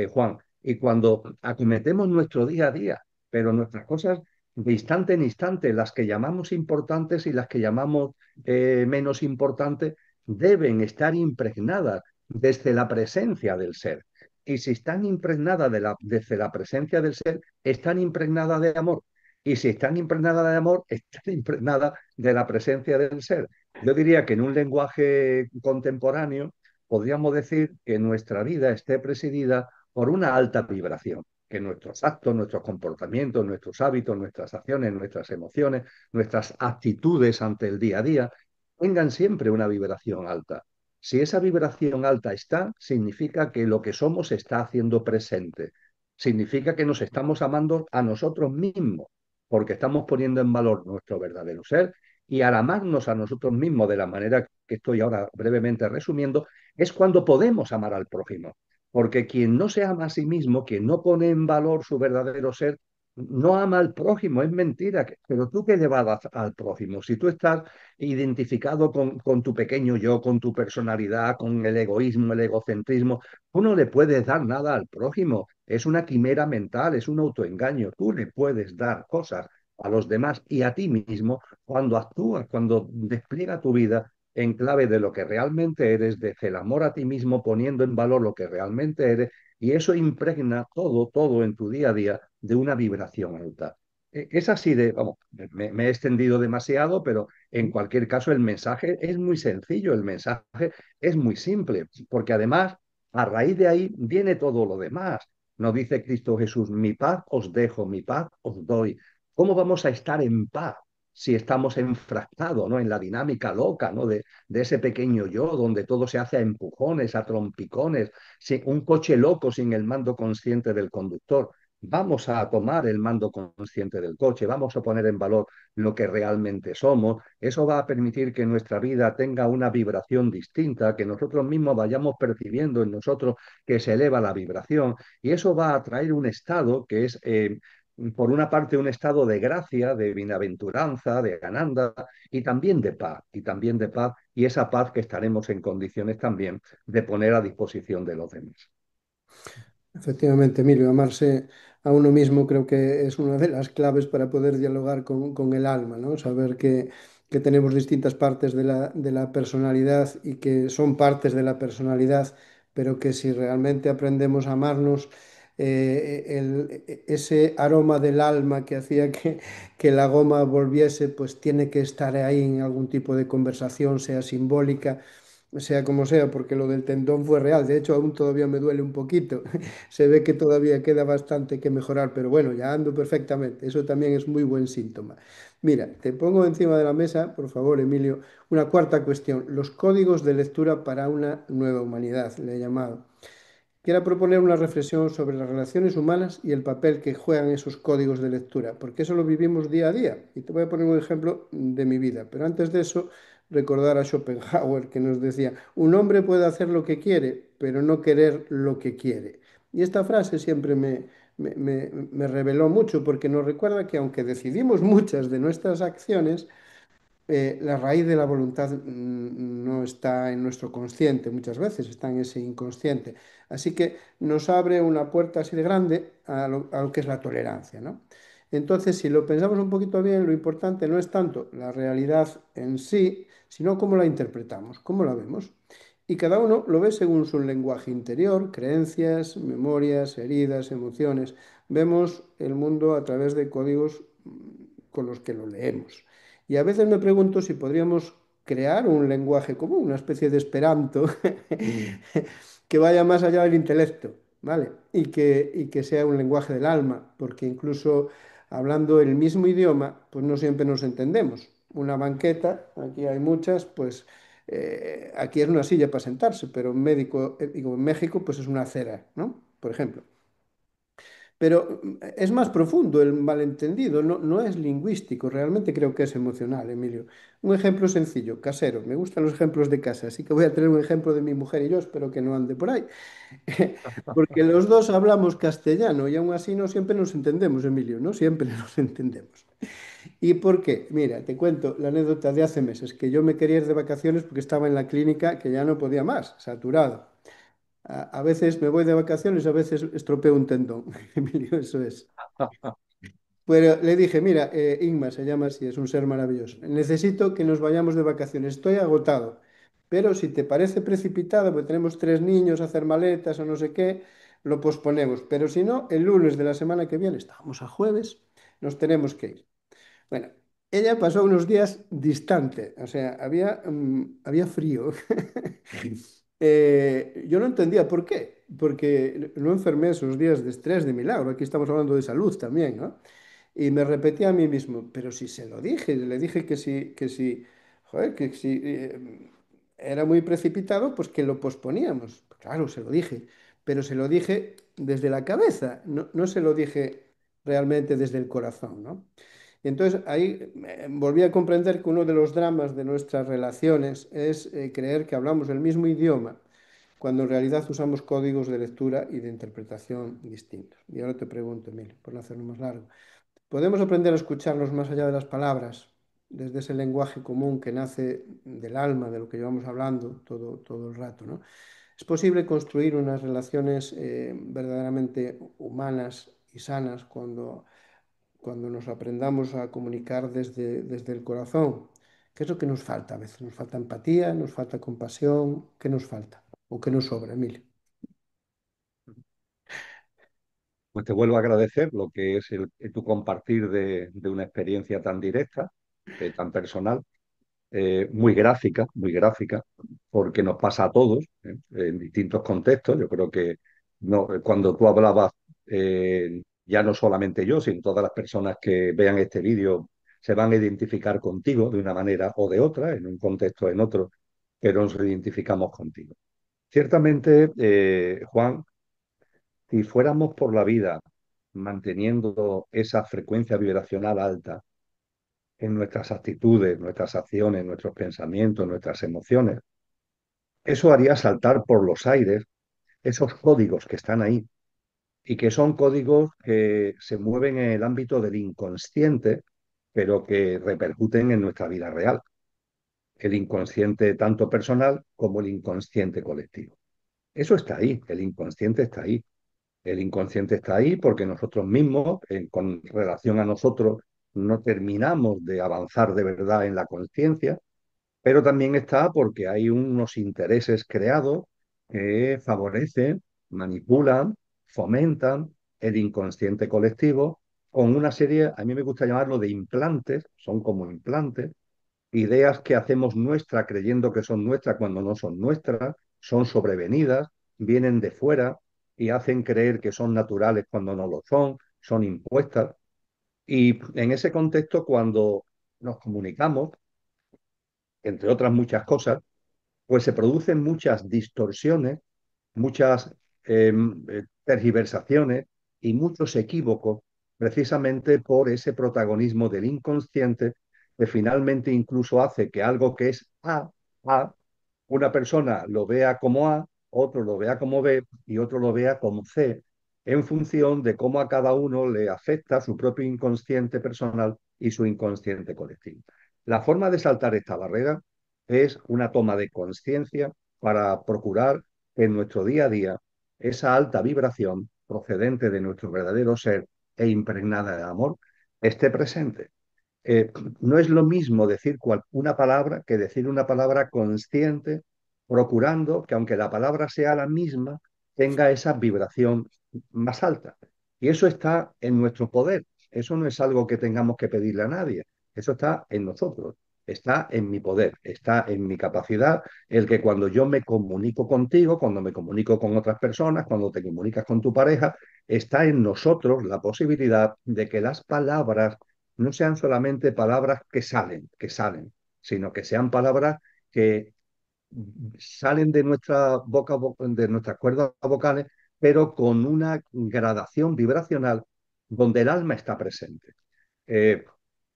Juan. Y cuando acometemos nuestro día a día, pero nuestras cosas de instante en instante, las que llamamos importantes y las que llamamos menos importantes, deben estar impregnadas desde la presencia del ser. Y si están impregnadas desde la presencia del ser, están impregnadas de amor. Y si están impregnadas de amor, están impregnadas de la presencia del ser. Yo diría que en un lenguaje contemporáneo podríamos decir que nuestra vida esté presidida por una alta vibración, que nuestros actos, nuestros comportamientos, nuestros hábitos, nuestras acciones, nuestras emociones, nuestras actitudes ante el día a día tengan siempre una vibración alta. Si esa vibración alta está, significa que lo que somos se está haciendo presente. Significa que nos estamos amando a nosotros mismos, porque estamos poniendo en valor nuestro verdadero ser, y al amarnos a nosotros mismos de la manera que estoy ahora brevemente resumiendo, es cuando podemos amar al prójimo. Porque quien no se ama a sí mismo, quien no pone en valor su verdadero ser, no ama al prójimo, es mentira. Pero tú qué le vas a dar al prójimo. Si tú estás identificado con tu pequeño yo, con tu personalidad, con el egoísmo, el egocentrismo, tú no le puedes dar nada al prójimo. Es una quimera mental, es un autoengaño. Tú le puedes dar cosas a los demás y a ti mismo cuando actúas, cuando despliega tu vida en clave de lo que realmente eres, desde el amor a ti mismo, poniendo en valor lo que realmente eres, y eso impregna todo, todo en tu día a día de una vibración alta. Es así de, vamos, me he extendido demasiado, pero en cualquier caso el mensaje es muy sencillo, el mensaje es muy simple, porque además a raíz de ahí viene todo lo demás. Nos dice Cristo Jesús, mi paz os dejo, mi paz os doy. ¿Cómo vamos a estar en paz si estamos enfrascados, ¿no?, en la dinámica loca, ¿no?, de ese pequeño yo, donde todo se hace a empujones, a trompicones, un coche loco sin el mando consciente del conductor? Vamos a tomar el mando consciente del coche, vamos a poner en valor lo que realmente somos. Eso va a permitir que nuestra vida tenga una vibración distinta, que nosotros mismos vayamos percibiendo en nosotros que se eleva la vibración, y eso va a traer un estado que es por una parte, un estado de gracia, de bienaventuranza, de gananda y también de paz, y esa paz que estaremos en condiciones también de poner a disposición de los demás. Efectivamente, Emilio, amarse a uno mismo creo que es una de las claves para poder dialogar con el alma, ¿no? Saber que tenemos distintas partes de la personalidad y que son partes de la personalidad, pero que si realmente aprendemos a amarnos, ese aroma del alma que hacía que la goma volviese, pues tiene que estar ahí en algún tipo de conversación, sea simbólica, sea como sea, porque lo del tendón fue real. De hecho, aún todavía me duele un poquito. Se ve que todavía queda bastante que mejorar, pero bueno, ya ando perfectamente. Eso también es muy buen síntoma. Mira, te pongo encima de la mesa, por favor, Emilio, una cuarta cuestión. Los códigos de lectura para una nueva humanidad, le he llamado. Quiero proponer una reflexión sobre las relaciones humanas y el papel que juegan esos códigos de lectura, porque eso lo vivimos día a día. Y te voy a poner un ejemplo de mi vida. Pero antes de eso, recordar a Schopenhauer que nos decía, un hombre puede hacer lo que quiere, pero no querer lo que quiere. Y esta frase siempre me reveló mucho porque nos recuerda que aunque decidimos muchas de nuestras acciones, la raíz de la voluntad no está en nuestro consciente, muchas veces está en ese inconsciente. Así que nos abre una puerta así de grande a lo que es la tolerancia, ¿no? Entonces, si lo pensamos un poquito bien, lo importante no es tanto la realidad en sí, sino cómo la interpretamos, cómo la vemos. Y cada uno lo ve según su lenguaje interior, creencias, memorias, heridas, emociones. Vemos el mundo a través de códigos con los que lo leemos. Y a veces me pregunto si podríamos crear un lenguaje común, una especie de esperanto que vaya más allá del intelecto, ¿vale? Y que sea un lenguaje del alma, porque incluso hablando el mismo idioma, pues no siempre nos entendemos. Una banqueta, aquí hay muchas, pues aquí es una silla para sentarse, pero digo, en México pues es una acera, ¿no? Por ejemplo. Pero es más profundo el malentendido, no es lingüístico, realmente creo que es emocional, Emilio. Un ejemplo sencillo, casero. Me gustan los ejemplos de casa, así que voy a tener un ejemplo de mi mujer y yo, espero que no ande por ahí. Porque los dos hablamos castellano y aún así no siempre nos entendemos, Emilio, no siempre nos entendemos. ¿Y por qué? Mira, te cuento la anécdota de hace meses, que yo me quería ir de vacaciones porque estaba en la clínica que ya no podía más, saturado. A veces me voy de vacaciones, a veces estropeo un tendón, Emilio, eso es. Pero le dije, mira, Inma se llama así, es un ser maravilloso. Necesito que nos vayamos de vacaciones. Estoy agotado. Pero si te parece precipitado, porque tenemos tres niños, hacer maletas o no sé qué, lo posponemos. Pero si no, el lunes de la semana que viene, estábamos a jueves, nos tenemos que ir. Bueno, ella pasó unos días distante, o sea, había frío. Yo no entendía por qué, porque no enfermé esos días de estrés de milagro. Aquí estamos hablando de salud también, ¿no? Y me repetía a mí mismo, pero si se lo dije, le dije que sí, joder, que si era muy precipitado, pues que lo posponíamos. Claro, se lo dije, pero se lo dije desde la cabeza, no se lo dije realmente desde el corazón, ¿no? Y entonces ahí volví a comprender que uno de los dramas de nuestras relaciones es creer que hablamos el mismo idioma, cuando en realidad usamos códigos de lectura y de interpretación distintos. Y ahora te pregunto, Emilio, por no hacerlo más largo. Podemos aprender a escucharnos más allá de las palabras, desde ese lenguaje común que nace del alma, de lo que llevamos hablando todo el rato, ¿no? Es posible construir unas relaciones verdaderamente humanas y sanas cuando nos aprendamos a comunicar desde el corazón. ¿Qué es lo que nos falta a veces? ¿Nos falta empatía? ¿Nos falta compasión? ¿Qué nos falta? ¿O qué nos sobra, Emilio? Pues te vuelvo a agradecer lo que es tu compartir de una experiencia tan directa, tan personal, muy gráfica, porque nos pasa a todos, en distintos contextos. Yo creo que no, cuando tú hablabas, ya no solamente yo, sino todas las personas que vean este vídeo se van a identificar contigo de una manera o de otra, en un contexto o en otro, pero nos identificamos contigo. Ciertamente, Juan, si fuéramos por la vida manteniendo esa frecuencia vibracional alta en nuestras actitudes, nuestras acciones, nuestros pensamientos, nuestras emociones, eso haría saltar por los aires esos códigos que están ahí y que son códigos que se mueven en el ámbito del inconsciente, pero que repercuten en nuestra vida real. El inconsciente tanto personal como el inconsciente colectivo. Eso está ahí, el inconsciente está ahí. El inconsciente está ahí porque nosotros mismos, con relación a nosotros, no terminamos de avanzar de verdad en la conciencia, pero también está porque hay unos intereses creados que favorecen, manipulan, fomentan el inconsciente colectivo con una serie, a mí me gusta llamarlo de implantes, son como implantes, ideas que hacemos nuestras creyendo que son nuestras cuando no son nuestras, son sobrevenidas, vienen de fuera y hacen creer que son naturales cuando no lo son impuestas. Y en ese contexto, cuando nos comunicamos, entre otras muchas cosas, pues se producen muchas distorsiones, muchas tergiversaciones y muchos equívocos, precisamente por ese protagonismo del inconsciente, que finalmente incluso hace que algo que es A, una persona lo vea como A, otro lo vea como B y otro lo vea como C, en función de cómo a cada uno le afecta su propio inconsciente personal y su inconsciente colectivo. La forma de saltar esta barrera es una toma de conciencia para procurar que en nuestro día a día esa alta vibración procedente de nuestro verdadero ser e impregnada de amor esté presente. eh, no es lo mismo decir una palabra que decir una palabra consciente, procurando que aunque la palabra sea la misma, tenga esa vibración más alta. Y eso está en nuestro poder. Eso no es algo que tengamos que pedirle a nadie. Eso está en nosotros. Está en mi poder, está en mi capacidad, el que cuando yo me comunico contigo, cuando me comunico con otras personas, cuando te comunicas con tu pareja, está en nosotros la posibilidad de que las palabras no sean solamente palabras que salen, sino que sean palabras que salen de nuestra boca, de nuestras cuerdas vocales, pero con una gradación vibracional donde el alma está presente. Eh,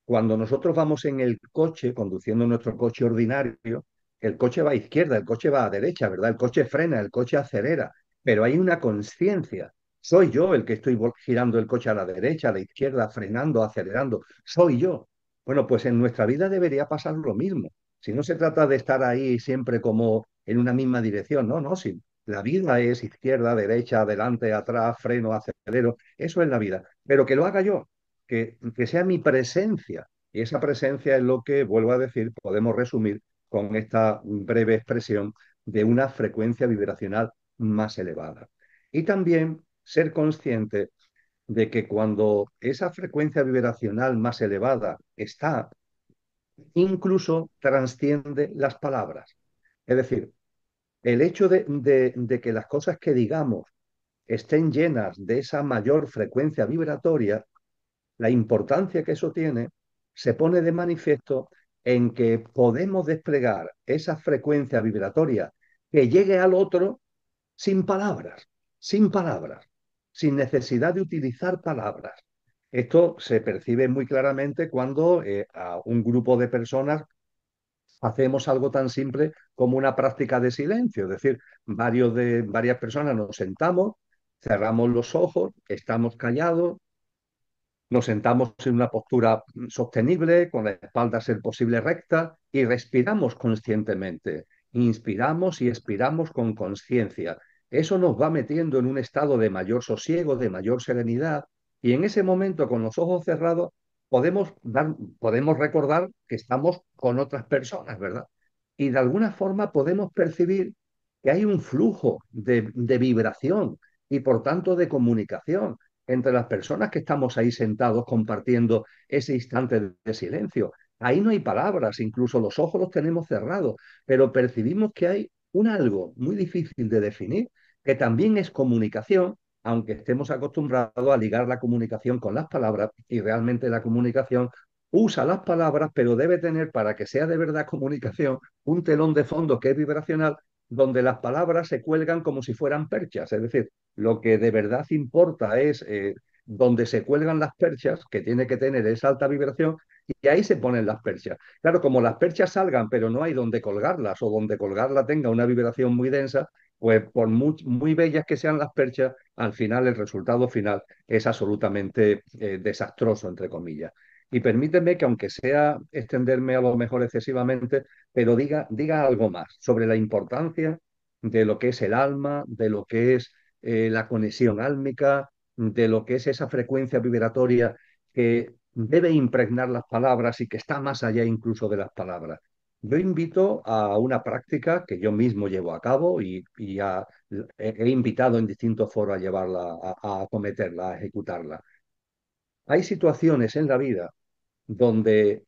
Cuando nosotros vamos en el coche, conduciendo nuestro coche ordinario, el coche va a izquierda, el coche va a derecha, ¿verdad? El coche frena, el coche acelera, pero hay una conciencia. Soy yo el que estoy girando el coche a la derecha, a la izquierda, frenando, acelerando. Soy yo. Bueno, pues en nuestra vida debería pasar lo mismo. Si no se trata de estar ahí siempre como en una misma dirección, no, no, sí. La vida es izquierda, derecha, adelante, atrás, freno, acelero. Eso es la vida. Pero que lo haga yo, que sea mi presencia. Y esa presencia es lo que, vuelvo a decir, podemos resumir con esta breve expresión de una frecuencia vibracional más elevada. Y también ser consciente de que cuando esa frecuencia vibracional más elevada está, incluso trasciende las palabras. Es decir, el hecho de que las cosas que digamos estén llenas de esa mayor frecuencia vibratoria, la importancia que eso tiene se pone de manifiesto en que podemos desplegar esa frecuencia vibratoria que llegue al otro sin palabras, sin palabras, sin necesidad de utilizar palabras. Esto se percibe muy claramente cuando a un grupo de personas hacemos algo tan simple como una práctica de silencio, es decir, varias personas nos sentamos, cerramos los ojos, estamos callados, nos sentamos en una postura sostenible, con la espalda a ser posible recta y respiramos conscientemente. Inspiramos y expiramos con conciencia. Eso nos va metiendo en un estado de mayor sosiego, de mayor serenidad y en ese momento con los ojos cerrados podemos recordar que estamos con otras personas, ¿verdad? Y de alguna forma podemos percibir que hay un flujo de vibración y por tanto de comunicación entre las personas que estamos ahí sentados compartiendo ese instante de silencio. Ahí no hay palabras, incluso los ojos los tenemos cerrados, pero percibimos que hay un algo muy difícil de definir, que también es comunicación, aunque estemos acostumbrados a ligar la comunicación con las palabras y realmente la comunicación usa las palabras, pero debe tener, para que sea de verdad comunicación, un telón de fondo que es vibracional, donde las palabras se cuelgan como si fueran perchas, es decir, lo que de verdad importa es donde se cuelgan las perchas, que tiene que tener esa alta vibración, y ahí se ponen las perchas. Claro, como las perchas salgan, pero no hay donde colgarlas, o donde colgarla tenga una vibración muy densa, pues por muy bellas que sean las perchas, al final el resultado final es absolutamente desastroso, entre comillas. Y permíteme que, aunque sea extenderme a lo mejor excesivamente, pero diga algo más sobre la importancia de lo que es el alma, de lo que es la conexión álmica, de lo que es esa frecuencia vibratoria que debe impregnar las palabras y que está más allá incluso de las palabras. Yo invito a una práctica que yo mismo llevo a cabo y he invitado en distintos foros a llevarla, a acometerla, a ejecutarla. Hay situaciones en la vida donde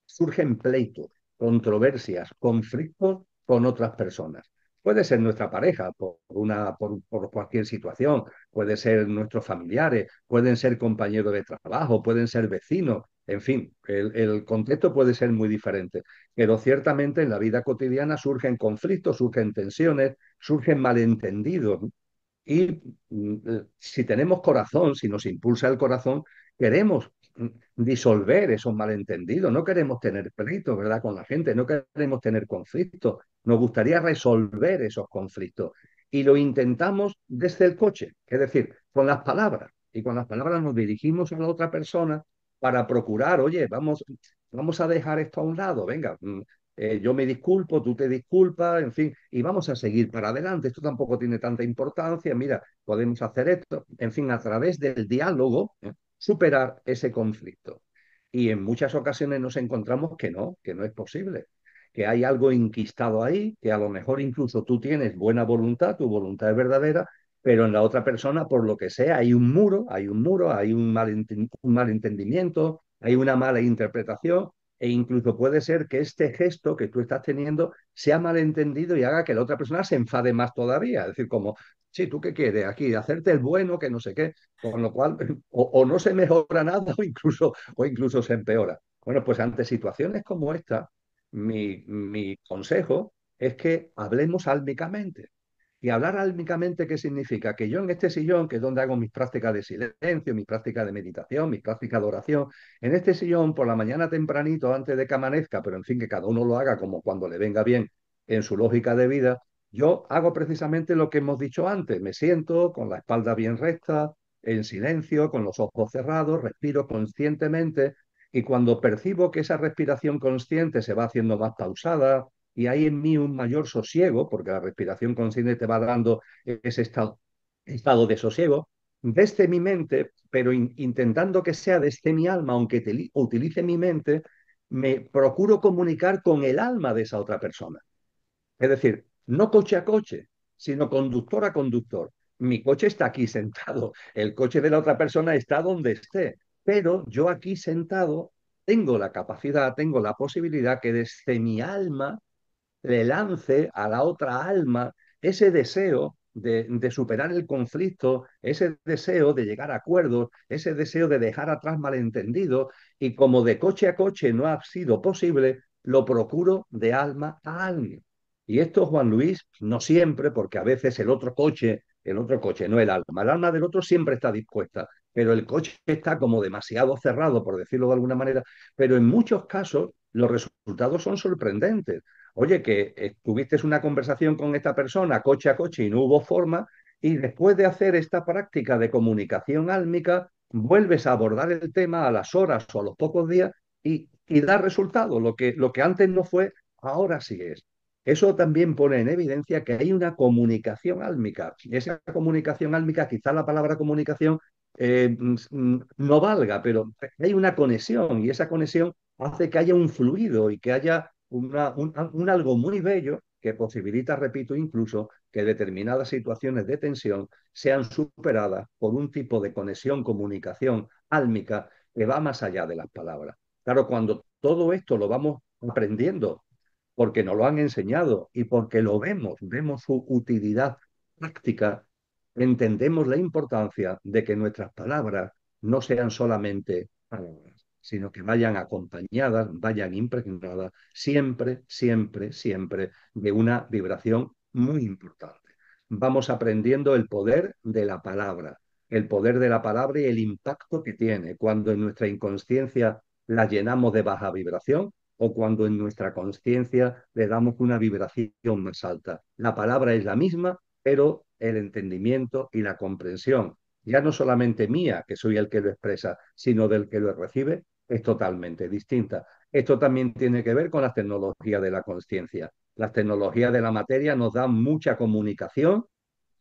surgen pleitos, controversias, conflictos con otras personas. Puede ser nuestra pareja por cualquier situación, puede ser nuestros familiares, pueden ser compañeros de trabajo, pueden ser vecinos, en fin, el contexto puede ser muy diferente, pero ciertamente en la vida cotidiana surgen conflictos, surgen tensiones, surgen malentendidos. Y si tenemos corazón, si nos impulsa el corazón, queremos disolver esos malentendidos, no queremos tener pleitos, ¿verdad?, con la gente, no queremos tener conflictos, nos gustaría resolver esos conflictos. Y lo intentamos desde el coche, es decir, con las palabras. Y con las palabras nos dirigimos a la otra persona para procurar, oye, vamos a dejar esto a un lado, venga, yo me disculpo, tú te disculpas, en fin, y vamos a seguir para adelante. Esto tampoco tiene tanta importancia, mira, podemos hacer esto, en fin, a través del diálogo, superar ese conflicto. Y en muchas ocasiones nos encontramos que no es posible, que hay algo enquistado ahí, que a lo mejor incluso tú tienes buena voluntad, tu voluntad es verdadera, pero en la otra persona, por lo que sea, hay un malentendimiento, hay una mala interpretación, e incluso puede ser que este gesto que tú estás teniendo sea malentendido y haga que la otra persona se enfade más todavía. Es decir, como, sí, ¿tú qué quieres aquí? Hacerte el bueno, que no sé qué. Con lo cual, o no se mejora nada o incluso se empeora. Bueno, pues ante situaciones como esta, mi consejo es que hablemos álmicamente. Y hablar álmicamente, ¿qué significa? Que yo en este sillón, que es donde hago mis prácticas de silencio, mis prácticas de meditación, mis prácticas de oración, en este sillón por la mañana tempranito, antes de que amanezca, pero en fin, que cada uno lo haga como cuando le venga bien en su lógica de vida, yo hago precisamente lo que hemos dicho antes. Me siento con la espalda bien recta, en silencio, con los ojos cerrados, respiro conscientemente y cuando percibo que esa respiración consciente se va haciendo más pausada, y hay en mí un mayor sosiego, porque la respiración consciente te va dando ese estado de sosiego, desde mi mente, pero intentando que sea desde mi alma, aunque utilice mi mente, me procuro comunicar con el alma de esa otra persona. Es decir, no coche a coche, sino conductor a conductor. Mi coche está aquí sentado, el coche de la otra persona está donde esté, pero yo aquí sentado tengo la capacidad, tengo la posibilidad que desde mi alma le lance a la otra alma ese deseo de superar el conflicto, ese deseo de llegar a acuerdos, ese deseo de dejar atrás malentendidos, y como de coche a coche no ha sido posible, lo procuro de alma a alma. Y esto, Juan Luis, no siempre, porque a veces el otro coche, no el alma del otro siempre está dispuesta, pero el coche está como demasiado cerrado, por decirlo de alguna manera, pero en muchos casos los resultados son sorprendentes. Oye, que tuviste una conversación con esta persona coche a coche y no hubo forma, y después de hacer esta práctica de comunicación álmica, vuelves a abordar el tema a las horas o a los pocos días y da resultado. Lo que antes no fue, ahora sí es. Eso también pone en evidencia que hay una comunicación álmica. Esa comunicación álmica, quizá la palabra comunicación no valga, pero hay una conexión y esa conexión hace que haya un fluido y que haya un algo muy bello que posibilita, repito, incluso que determinadas situaciones de tensión sean superadas por un tipo de conexión, comunicación álmica que va más allá de las palabras. Claro, cuando todo esto lo vamos aprendiendo porque nos lo han enseñado y porque lo vemos su utilidad práctica, entendemos la importancia de que nuestras palabras no sean solamente palabras, sino que vayan acompañadas, vayan impregnadas siempre, siempre, siempre de una vibración muy importante. Vamos aprendiendo el poder de la palabra y el impacto que tiene cuando en nuestra inconsciencia la llenamos de baja vibración o cuando en nuestra conciencia le damos una vibración más alta. La palabra es la misma, pero el entendimiento y la comprensión, ya no solamente mía, que soy el que lo expresa, sino del que lo recibe, es totalmente distinta. Esto también tiene que ver con las tecnologías de la conciencia. Las tecnologías de la materia nos dan mucha comunicación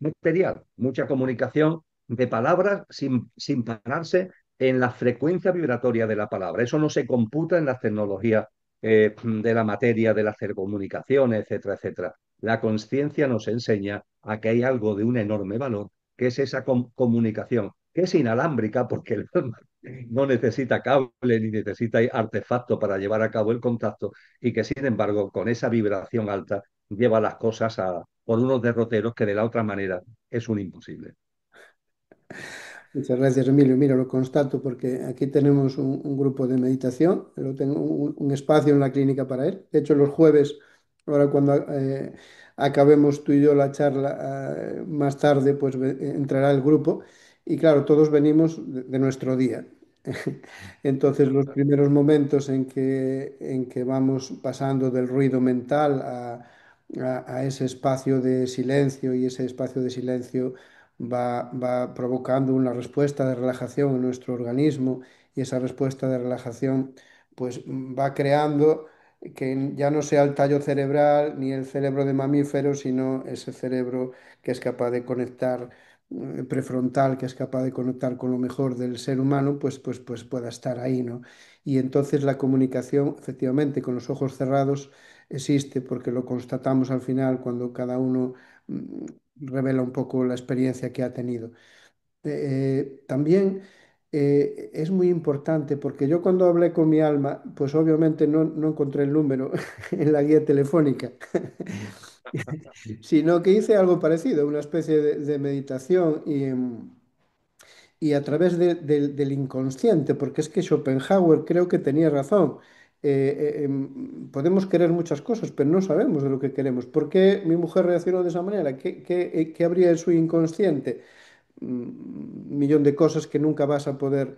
material, mucha comunicación de palabras sin pararse en la frecuencia vibratoria de la palabra. Eso no se computa en las tecnologías de la materia, de las telecomunicaciones, etcétera, etcétera. La conciencia nos enseña a que hay algo de un enorme valor, que es esa comunicación, que es inalámbrica porque el alma no necesita cable ni necesita artefacto para llevar a cabo el contacto y que, sin embargo, con esa vibración alta lleva las cosas por unos derroteros que de la otra manera es un imposible. Muchas gracias, Emilio. Mira, lo constato porque aquí tenemos un grupo de meditación, lo tengo un espacio en la clínica para él. De hecho, los jueves, ahora cuando acabemos tú y yo la charla, más tarde, pues entrará el grupo y claro, todos venimos de nuestro día. Entonces, los primeros momentos en que vamos pasando del ruido mental a ese espacio de silencio y ese espacio de silencio va provocando una respuesta de relajación en nuestro organismo y esa respuesta de relajación pues va creando que ya no sea el tallo cerebral ni el cerebro de mamífero, sino ese cerebro que es capaz de conectar prefrontal, que es capaz de conectar con lo mejor del ser humano, pues pueda estar ahí, ¿no? Y entonces la comunicación, efectivamente, con los ojos cerrados existe porque lo constatamos al final cuando cada uno mm, revela un poco la experiencia que ha tenido. También es muy importante porque yo cuando hablé con mi alma, pues obviamente no encontré el número en la guía telefónica, sino que hice algo parecido, una especie de meditación y a través del inconsciente, porque es que Schopenhauer creo que tenía razón. Podemos querer muchas cosas, pero no sabemos de lo que queremos. ¿Por qué mi mujer reaccionó de esa manera? ¿Qué habría en su inconsciente? Un millón de cosas que nunca vas a poder,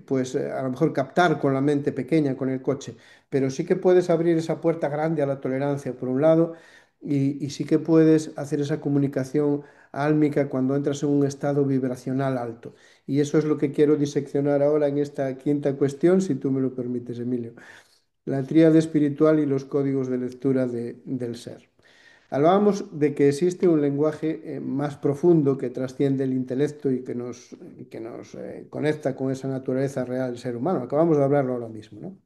pues a lo mejor captar con la mente pequeña, con el coche, pero sí que puedes abrir esa puerta grande a la tolerancia, por un lado, y sí que puedes hacer esa comunicación álmica cuando entras en un estado vibracional alto. Y eso es lo que quiero diseccionar ahora en esta quinta cuestión, si tú me lo permites, Emilio. La tríade espiritual y los códigos de lectura del ser. Hablábamos de que existe un lenguaje más profundo que trasciende el intelecto y que nos conecta con esa naturaleza real del ser humano. Acabamos de hablarlo ahora mismo, ¿no?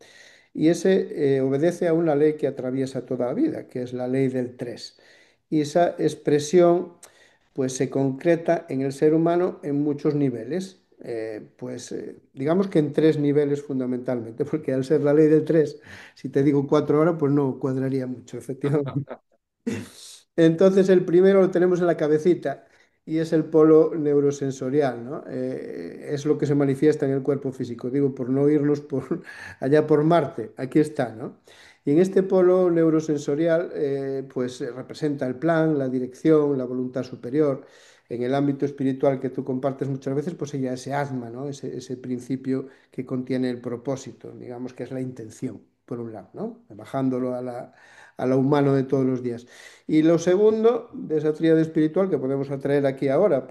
Y ese obedece a una ley que atraviesa toda la vida, que es la ley del tres. Y esa expresión pues se concreta en el ser humano en muchos niveles. Digamos que en tres niveles fundamentalmente, porque al ser la ley del tres, si te digo 4 horas, pues no cuadraría mucho, efectivamente. Entonces el primero lo tenemos en la cabecita y es el polo neurosensorial, ¿no? Es lo que se manifiesta en el cuerpo físico, digo, por no irnos por allá por Marte, aquí está, ¿no? Y en este polo neurosensorial, pues representa el plan, la dirección, la voluntad superior. En el ámbito espiritual que tú compartes muchas veces, pues sería ese asma, ¿no? Ese principio que contiene el propósito, digamos que es la intención, por un lado, ¿no? Bajándolo a lo humano de todos los días. Y lo segundo de esa tríada espiritual que podemos atraer aquí ahora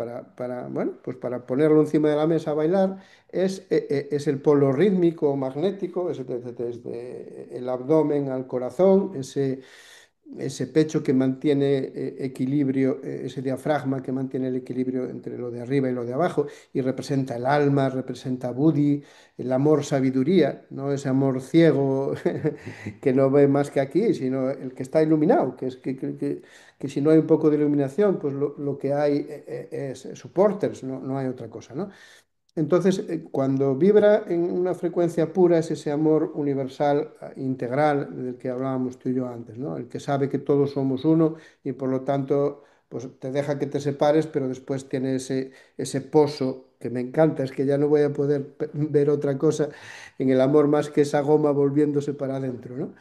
bueno, pues para ponerlo encima de la mesa a bailar, es el polo rítmico o magnético, desde el abdomen al corazón, ese pecho que mantiene equilibrio, ese diafragma que mantiene el equilibrio entre lo de arriba y lo de abajo, y representa el alma, representa Buddhi, el amor sabiduría, no ese amor ciego que no ve más que aquí, sino el que está iluminado, que es que si no hay un poco de iluminación, pues lo que hay es supporters, no hay otra cosa, ¿no? Entonces, cuando vibra en una frecuencia pura es ese amor universal, integral, del que hablábamos tú y yo antes, ¿no? El que sabe que todos somos uno y por lo tanto, pues te deja que te separes, pero después tiene ese pozo que me encanta, es que ya no voy a poder ver otra cosa en el amor más que esa goma volviéndose para adentro, ¿no?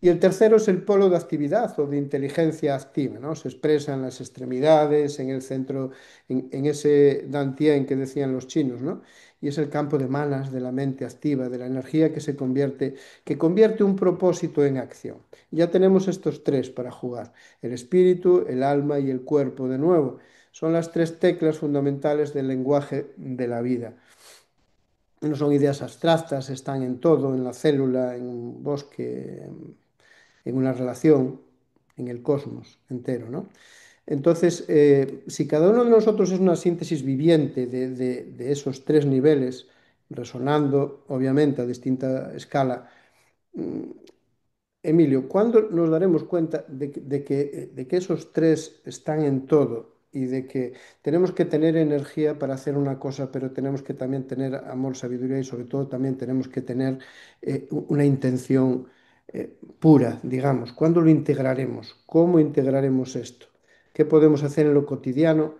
Y el tercero es el polo de actividad o de inteligencia activa, ¿no? Se expresa en las extremidades, en el centro, en ese Dantien que decían los chinos, ¿no? Y es el campo de manas, de la mente activa, de la energía que convierte un propósito en acción. Ya tenemos estos tres para jugar, el espíritu, el alma y el cuerpo de nuevo. Son las tres teclas fundamentales del lenguaje de la vida. No son ideas abstractas, están en todo, en la célula, en un bosque, en una relación, en el cosmos entero, ¿no? Entonces, si cada uno de nosotros es una síntesis viviente de esos tres niveles, resonando obviamente a distinta escala, Emilio, ¿cuándo nos daremos cuenta de que esos tres están en todo y de que tenemos que tener energía para hacer una cosa, pero tenemos que también tener amor, sabiduría y sobre todo también tenemos que tener una intención pura, digamos? ¿Cuándo lo integraremos? ¿Cómo integraremos esto? ¿Qué podemos hacer en lo cotidiano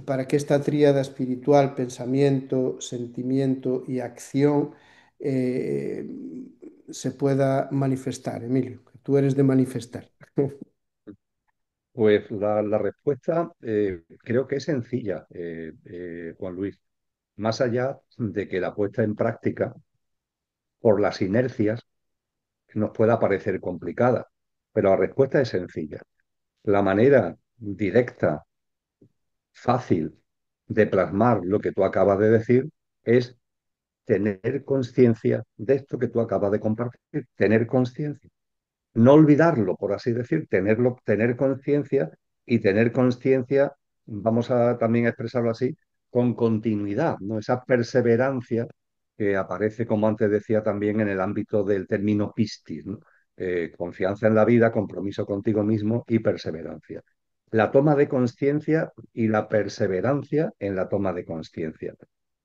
para que esta tríada espiritual, pensamiento, sentimiento y acción eh, se pueda manifestar, Emilio? Que tú eres de manifestar. Pues la respuesta creo que es sencilla, Juan Luis. Más allá de que la puesta en práctica por las inercias nos pueda parecer complicada, pero la respuesta es sencilla. La manera directa, fácil de plasmar lo que tú acabas de decir es tener conciencia de esto que tú acabas de compartir, tener conciencia. No olvidarlo, por así decir, tenerlo, tener conciencia y tener conciencia, vamos a también expresarlo así, con continuidad, ¿no? Esa perseverancia que aparece, como antes decía, también en el ámbito del término pistis, ¿no? Confianza en la vida, compromiso contigo mismo y perseverancia. La toma de conciencia y la perseverancia en la toma de conciencia.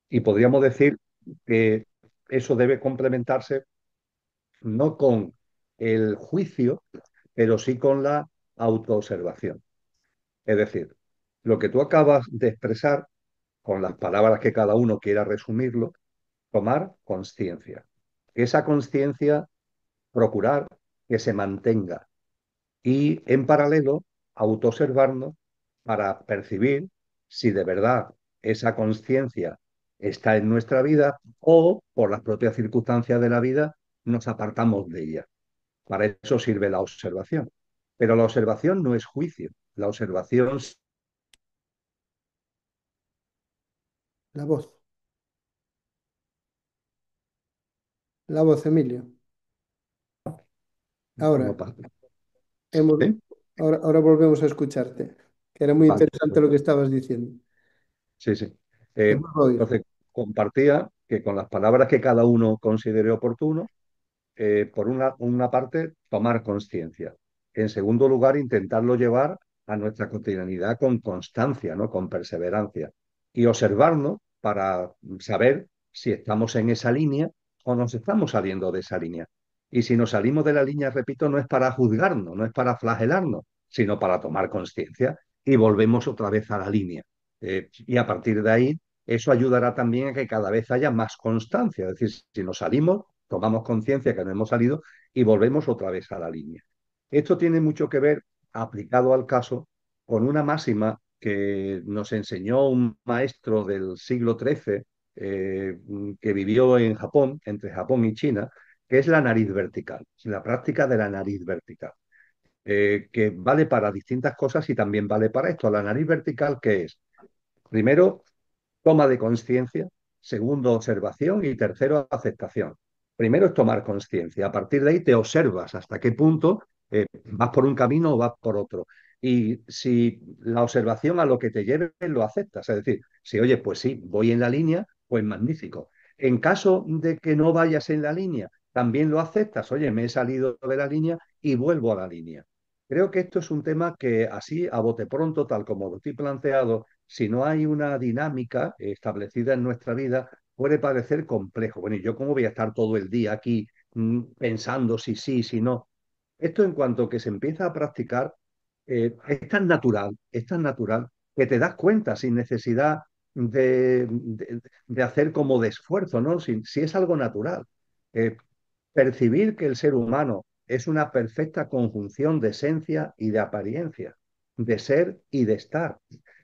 Y podríamos decir que eso debe complementarse no con el juicio, pero sí con la autoobservación. Es decir, lo que tú acabas de expresar, con las palabras que cada uno quiera resumirlo, tomar conciencia. Esa conciencia, procurar que se mantenga y, en paralelo, autoobservarnos para percibir si de verdad esa conciencia está en nuestra vida o, por las propias circunstancias de la vida, nos apartamos de ella. Para eso sirve la observación. Pero la observación no es juicio. La observación La voz, la voz, Emilio. forma Ahora, parte. hemos, ¿Sí? ahora volvemos a escucharte, que era muy Vale. interesante lo que estabas diciendo. Sí, sí. Te Eh, vuelvo a oír. entonces, compartía que con las palabras que cada uno considere oportuno, por una parte, tomar conciencia. En segundo lugar, intentarlo llevar a nuestra cotidianidad con constancia, ¿no? Con perseverancia. Y observarnos para saber si estamos en esa línea o nos estamos saliendo de esa línea. Y si nos salimos de la línea, repito, no es para juzgarnos, no es para flagelarnos, sino para tomar conciencia y volvemos otra vez a la línea. Y a partir de ahí, eso ayudará también a que cada vez haya más constancia. Es decir, si nos salimos, tomamos conciencia que no hemos salido y volvemos otra vez a la línea. Esto tiene mucho que ver, aplicado al caso, con una máxima que nos enseñó un maestro del siglo XIII que vivió en Japón, entre Japón y China, que es la nariz vertical, la práctica de la nariz vertical, que vale para distintas cosas y también vale para esto. La nariz vertical, ¿qué es? Primero, toma de conciencia, segundo, observación y tercero, aceptación. Primero es tomar conciencia, a partir de ahí te observas hasta qué punto vas por un camino o vas por otro. Y si la observación a lo que te lleve lo aceptas, es decir, si oye, pues sí, voy en la línea, pues magnífico. En caso de que no vayas en la línea, también lo aceptas, oye, me he salido de la línea y vuelvo a la línea. Creo que esto es un tema que así, a bote pronto, tal como lo estoy planteado, si no hay una dinámica establecida en nuestra vida, puede parecer complejo. Bueno, ¿y yo cómo voy a estar todo el día aquí pensando si sí, si no? Esto en cuanto que se empieza a practicar, es tan natural que te das cuenta sin necesidad de hacer como de esfuerzo, ¿no? Si es algo natural. Eh, Percibir que el ser humano es una perfecta conjunción de esencia y de apariencia, de ser y de estar.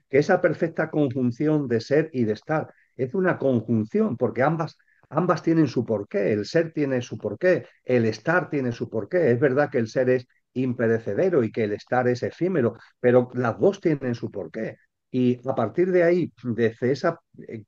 Que esa perfecta conjunción de ser y de estar es una conjunción, porque ambas tienen su porqué. El ser tiene su porqué, el estar tiene su porqué. Es verdad que el ser es imperecedero y que el estar es efímero, pero las dos tienen su porqué. Y a partir de ahí, desde esa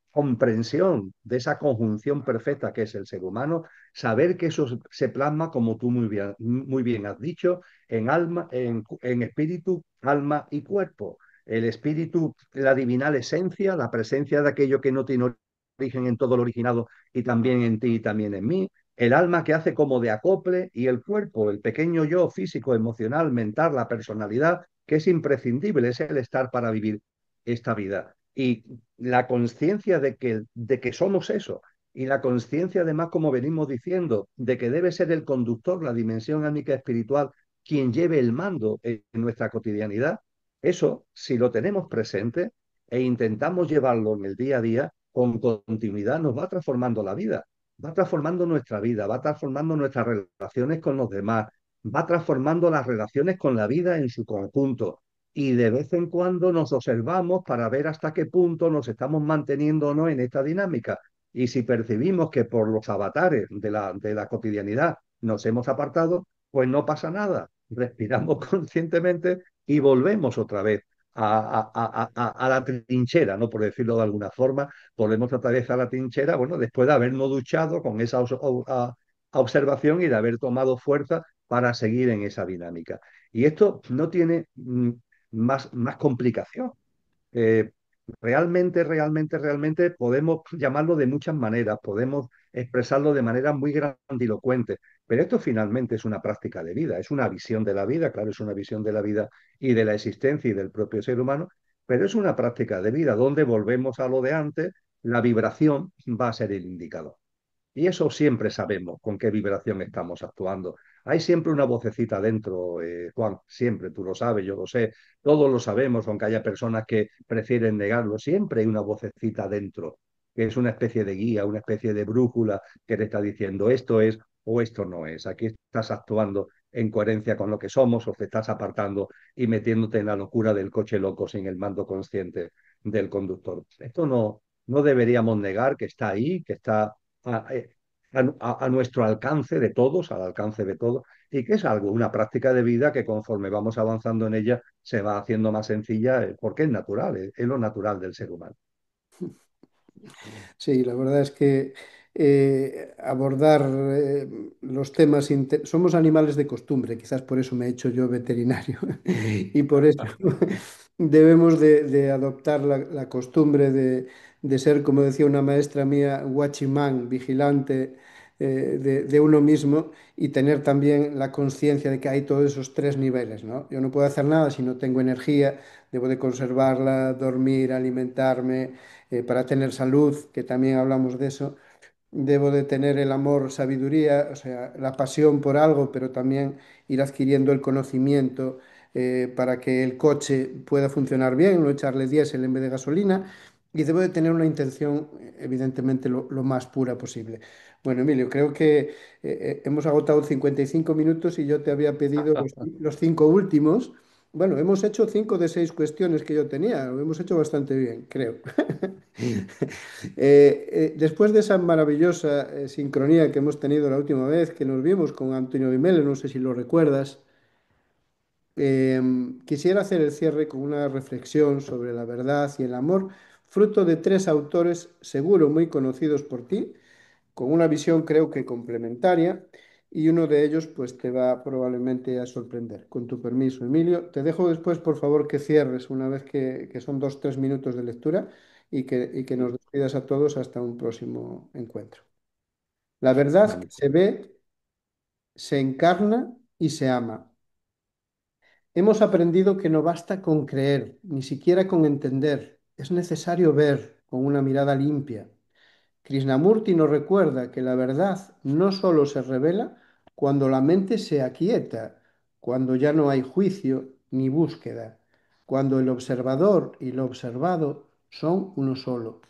comprensión, de esa conjunción perfecta que es el ser humano, saber que eso se plasma, como tú muy bien has dicho, en alma, en espíritu, alma y cuerpo. El espíritu, la divinal esencia, la presencia de aquello que no tiene origen en todo lo originado y también en ti y también en mí. El alma que hace como de acople y el cuerpo, el pequeño yo físico, emocional, mental, la personalidad, que es imprescindible, es el estar para vivir esta vida. Y la conciencia de que somos eso, y la conciencia además, como venimos diciendo, de que debe ser el conductor, la dimensión ánica espiritual, quien lleve el mando en nuestra cotidianidad, eso, si lo tenemos presente e intentamos llevarlo en el día a día, con continuidad nos va transformando la vida, va transformando nuestra vida, va transformando nuestras relaciones con los demás, va transformando las relaciones con la vida en su conjunto, y de vez en cuando nos observamos para ver hasta qué punto nos estamos manteniendo o no en esta dinámica. Y si percibimos que por los avatares de la cotidianidad nos hemos apartado, pues no pasa nada. Respiramos conscientemente y volvemos otra vez a la trinchera, ¿no? Por decirlo de alguna forma, volvemos otra vez a la trinchera, bueno, después de habernos duchado con esa observación y de haber tomado fuerza para seguir en esa dinámica. Y esto no tiene más complicación. Eh, realmente podemos llamarlo de muchas maneras, podemos expresarlo de maneras muy grandilocuentes, pero esto finalmente es una práctica de vida, es una visión de la vida, claro, es una visión de la vida y de la existencia y del propio ser humano, pero es una práctica de vida donde volvemos a lo de antes, la vibración va a ser el indicador. Y eso siempre sabemos con qué vibración estamos actuando. Hay siempre una vocecita dentro, Juan, siempre, tú lo sabes, yo lo sé, todos lo sabemos, aunque haya personas que prefieren negarlo, siempre hay una vocecita dentro, que es una especie de guía, una especie de brújula que te está diciendo esto es o esto no es. Aquí estás actuando en coherencia con lo que somos o te estás apartando y metiéndote en la locura del coche loco sin el mando consciente del conductor. Esto no deberíamos negar que está ahí, que está a, a nuestro alcance de todos, al alcance de todos, y que es algo, una práctica de vida que conforme vamos avanzando en ella se va haciendo más sencilla, porque es natural, es lo natural del ser humano. Sí, la verdad es que abordar los temas, somos animales de costumbre, quizás por eso me he hecho yo veterinario y por eso debemos de adoptar la costumbre de ser, como decía una maestra mía, watchman, vigilante de uno mismo y tener también la conciencia de que hay todos esos tres niveles, ¿no? Yo no puedo hacer nada si no tengo energía, debo de conservarla, dormir, alimentarme para tener salud, que también hablamos de eso. Debo de tener el amor, sabiduría, o sea, la pasión por algo, pero también ir adquiriendo el conocimiento para que el coche pueda funcionar bien, no echarle diésel en vez de gasolina. Y debo de tener una intención, evidentemente, lo más pura posible. Bueno, Emilio, creo que hemos agotado 55 minutos y yo te había pedido los cinco últimos. Bueno, hemos hecho cinco de seis cuestiones que yo tenía, lo hemos hecho bastante bien, creo. Después de esa maravillosa sincronía que hemos tenido la última vez que nos vimos con Antonio Vimele, no sé si lo recuerdas, quisiera hacer el cierre con una reflexión sobre la verdad y el amor, fruto de tres autores seguro muy conocidos por ti, con una visión creo que complementaria, y uno de ellos pues te va probablemente a sorprender. Con tu permiso, Emilio, te dejo después, por favor, que cierres una vez que son 2, 3 minutos de lectura y que nos despidas a todos hasta un próximo encuentro. La verdad que se ve, se encarna y se ama. Hemos aprendido que no basta con creer, ni siquiera con entender. Es necesario ver con una mirada limpia. Krishnamurti nos recuerda que la verdad no solo se revela cuando la mente se aquieta, cuando ya no hay juicio ni búsqueda, cuando el observador y lo observado son uno solo.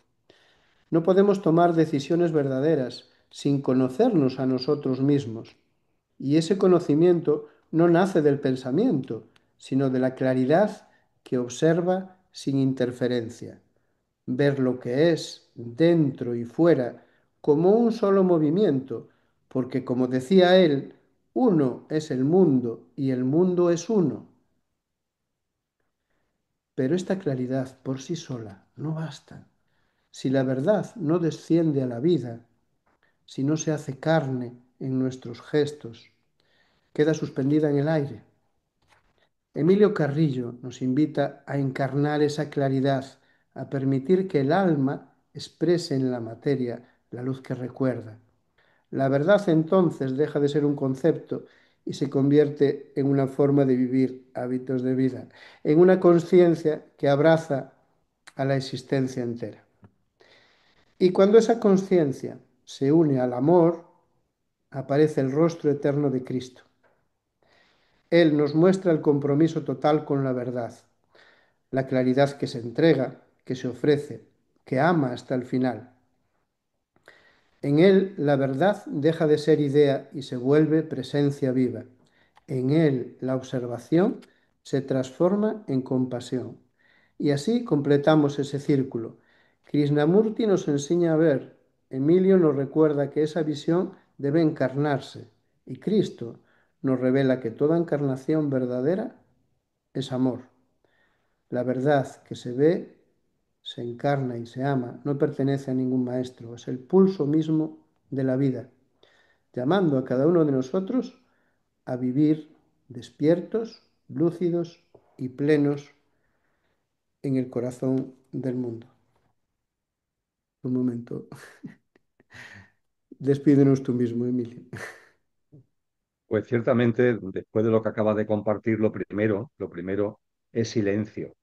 No podemos tomar decisiones verdaderas sin conocernos a nosotros mismos. Y ese conocimiento no nace del pensamiento, sino de la claridad que observa sin interferencia. Ver lo que es, dentro y fuera, como un solo movimiento, porque como decía él, uno es el mundo y el mundo es uno. Pero esta claridad por sí sola no basta. Si la verdad no desciende a la vida, si no se hace carne en nuestros gestos, queda suspendida en el aire. Emilio Carrillo nos invita a encarnar esa claridad, a permitir que el alma exprese en la materia la luz que recuerda. La verdad entonces deja de ser un concepto y se convierte en una forma de vivir hábitos de vida, en una conciencia que abraza a la existencia entera. Y cuando esa conciencia se une al amor, aparece el rostro eterno de Cristo. Él nos muestra el compromiso total con la verdad, la claridad que se entrega, que se ofrece, que ama hasta el final. En él la verdad deja de ser idea y se vuelve presencia viva. En él la observación se transforma en compasión. Y así completamos ese círculo. Krishnamurti nos enseña a ver, Emilio nos recuerda que esa visión debe encarnarse y Cristo nos revela que toda encarnación verdadera es amor. La verdad que se ve, se encarna y se ama no pertenece a ningún maestro, es el pulso mismo de la vida, llamando a cada uno de nosotros a vivir despiertos, lúcidos y plenos en el corazón del mundo. Un momento. Despídenos tú mismo, Emilio. Pues ciertamente, después de lo que acabas de compartir, lo primero es silencio.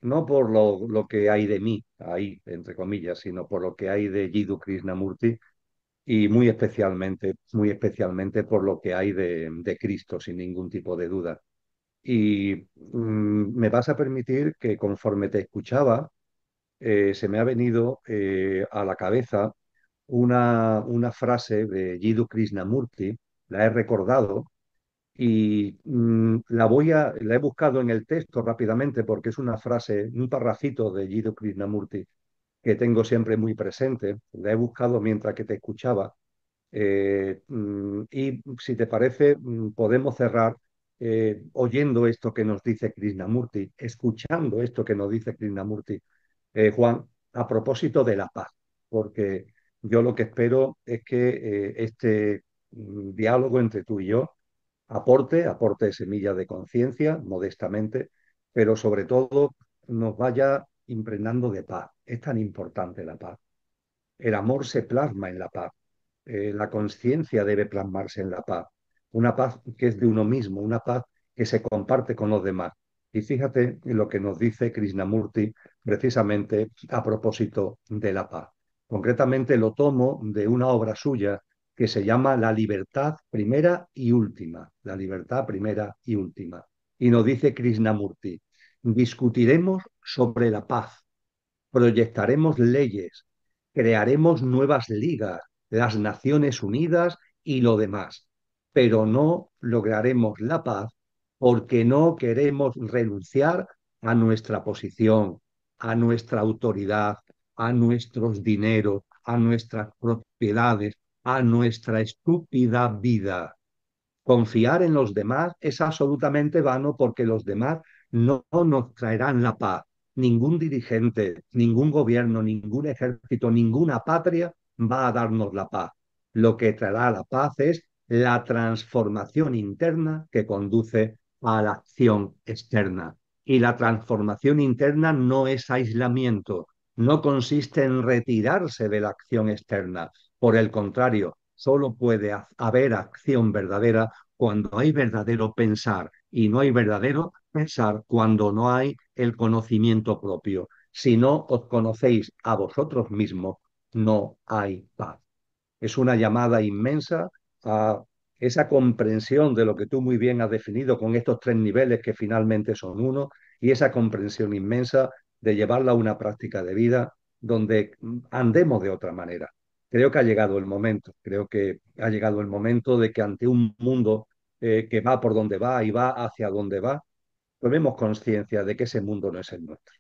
No por lo que hay de mí, ahí, entre comillas, sino por lo que hay de Jiddu Krishnamurti y muy especialmente por lo que hay de Cristo, sin ningún tipo de duda. Y me vas a permitir que conforme te escuchaba, se me ha venido a la cabeza una frase de Jiddu Krishnamurti, la he recordado y la he buscado en el texto rápidamente porque es una frase, un parrafito de Jiddu Krishnamurti que tengo siempre muy presente. La he buscado mientras que te escuchaba y si te parece, podemos cerrar oyendo esto que nos dice Krishnamurti, escuchando esto que nos dice Krishnamurti, Juan, a propósito de la paz, porque yo lo que espero es que este diálogo entre tú y yo aporte semillas de conciencia, modestamente, pero sobre todo nos vaya impregnando de paz. Es tan importante la paz. El amor se plasma en la paz. La conciencia debe plasmarse en la paz. Una paz que es de uno mismo, una paz que se comparte con los demás. Y fíjate en lo que nos dice Krishnamurti precisamente a propósito de la paz. Concretamente lo tomo de una obra suya que se llama La libertad primera y última. La libertad primera y última. Y nos dice Krishnamurti, discutiremos sobre la paz, proyectaremos leyes, crearemos nuevas ligas, las Naciones Unidas y lo demás, pero no lograremos la paz porque no queremos renunciar a nuestra posición, a nuestra autoridad, a nuestros dineros, a nuestras propiedades, a nuestra estúpida vida. Confiar en los demás es absolutamente vano porque los demás no nos traerán la paz. Ningún dirigente, ningún gobierno, ningún ejército, ninguna patria va a darnos la paz. Lo que traerá la paz es la transformación interna que conduce a la acción externa. Y la transformación interna no es aislamiento, no consiste en retirarse de la acción externa. Por el contrario, solo puede haber acción verdadera cuando hay verdadero pensar y no hay verdadero pensar cuando no hay el conocimiento propio. Si no os conocéis a vosotros mismos, no hay paz. Es una llamada inmensa a esa comprensión de lo que tú muy bien has definido con estos tres niveles que finalmente son uno y esa comprensión inmensa de llevarla a una práctica de vida donde andemos de otra manera. Creo que ha llegado el momento, creo que ha llegado el momento de que ante un mundo que va por donde va y va hacia donde va, tomemos conciencia de que ese mundo no es el nuestro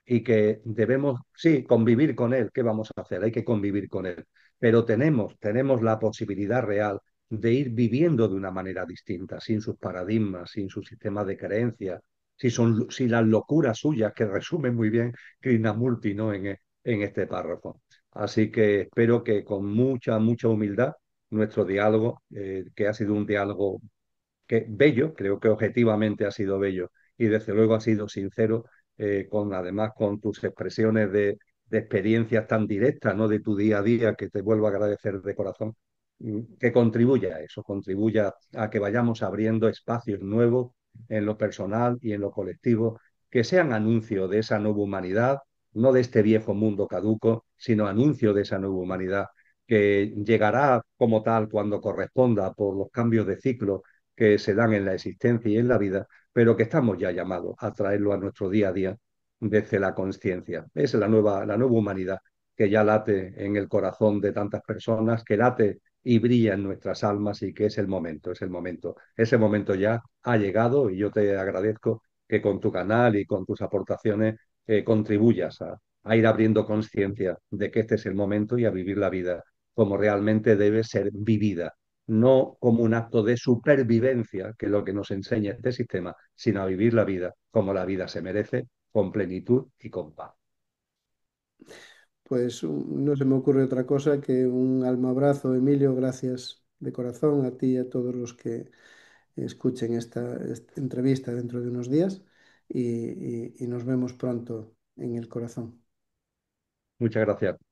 y que debemos, sí, convivir con él. ¿Qué vamos a hacer? Hay que convivir con él. Pero tenemos la posibilidad real de ir viviendo de una manera distinta, sin sus paradigmas, sin su sistema de creencias, si las locuras suyas, que resumen muy bien Krishnamurti, ¿no? En este párrafo. Así que espero que con mucha, mucha humildad nuestro diálogo, que ha sido un diálogo que bello, creo que objetivamente ha sido bello y desde luego ha sido sincero, además con tus expresiones de experiencias tan directas, ¿no? De tu día a día, que te vuelvo a agradecer de corazón, que contribuya a eso, contribuya a que vayamos abriendo espacios nuevos en lo personal y en lo colectivo, que sean anuncio de esa nueva humanidad, no de este viejo mundo caduco, sino anuncio de esa nueva humanidad que llegará como tal cuando corresponda por los cambios de ciclo que se dan en la existencia y en la vida, pero que estamos ya llamados a traerlo a nuestro día a día desde la conciencia. Es la nueva humanidad que ya late en el corazón de tantas personas, que late y brilla en nuestras almas y que es el momento, es el momento. Ese momento ya ha llegado y yo te agradezco que con tu canal y con tus aportaciones contribuyas a ir abriendo conciencia de que este es el momento y a vivir la vida como realmente debe ser vivida, no como un acto de supervivencia, que es lo que nos enseña este sistema, sino a vivir la vida como la vida se merece, con plenitud y con paz. Pues no se me ocurre otra cosa que un alma abrazo, Emilio, gracias de corazón a ti y a todos los que escuchen esta entrevista dentro de unos días y nos vemos pronto en el corazón. Muchas gracias.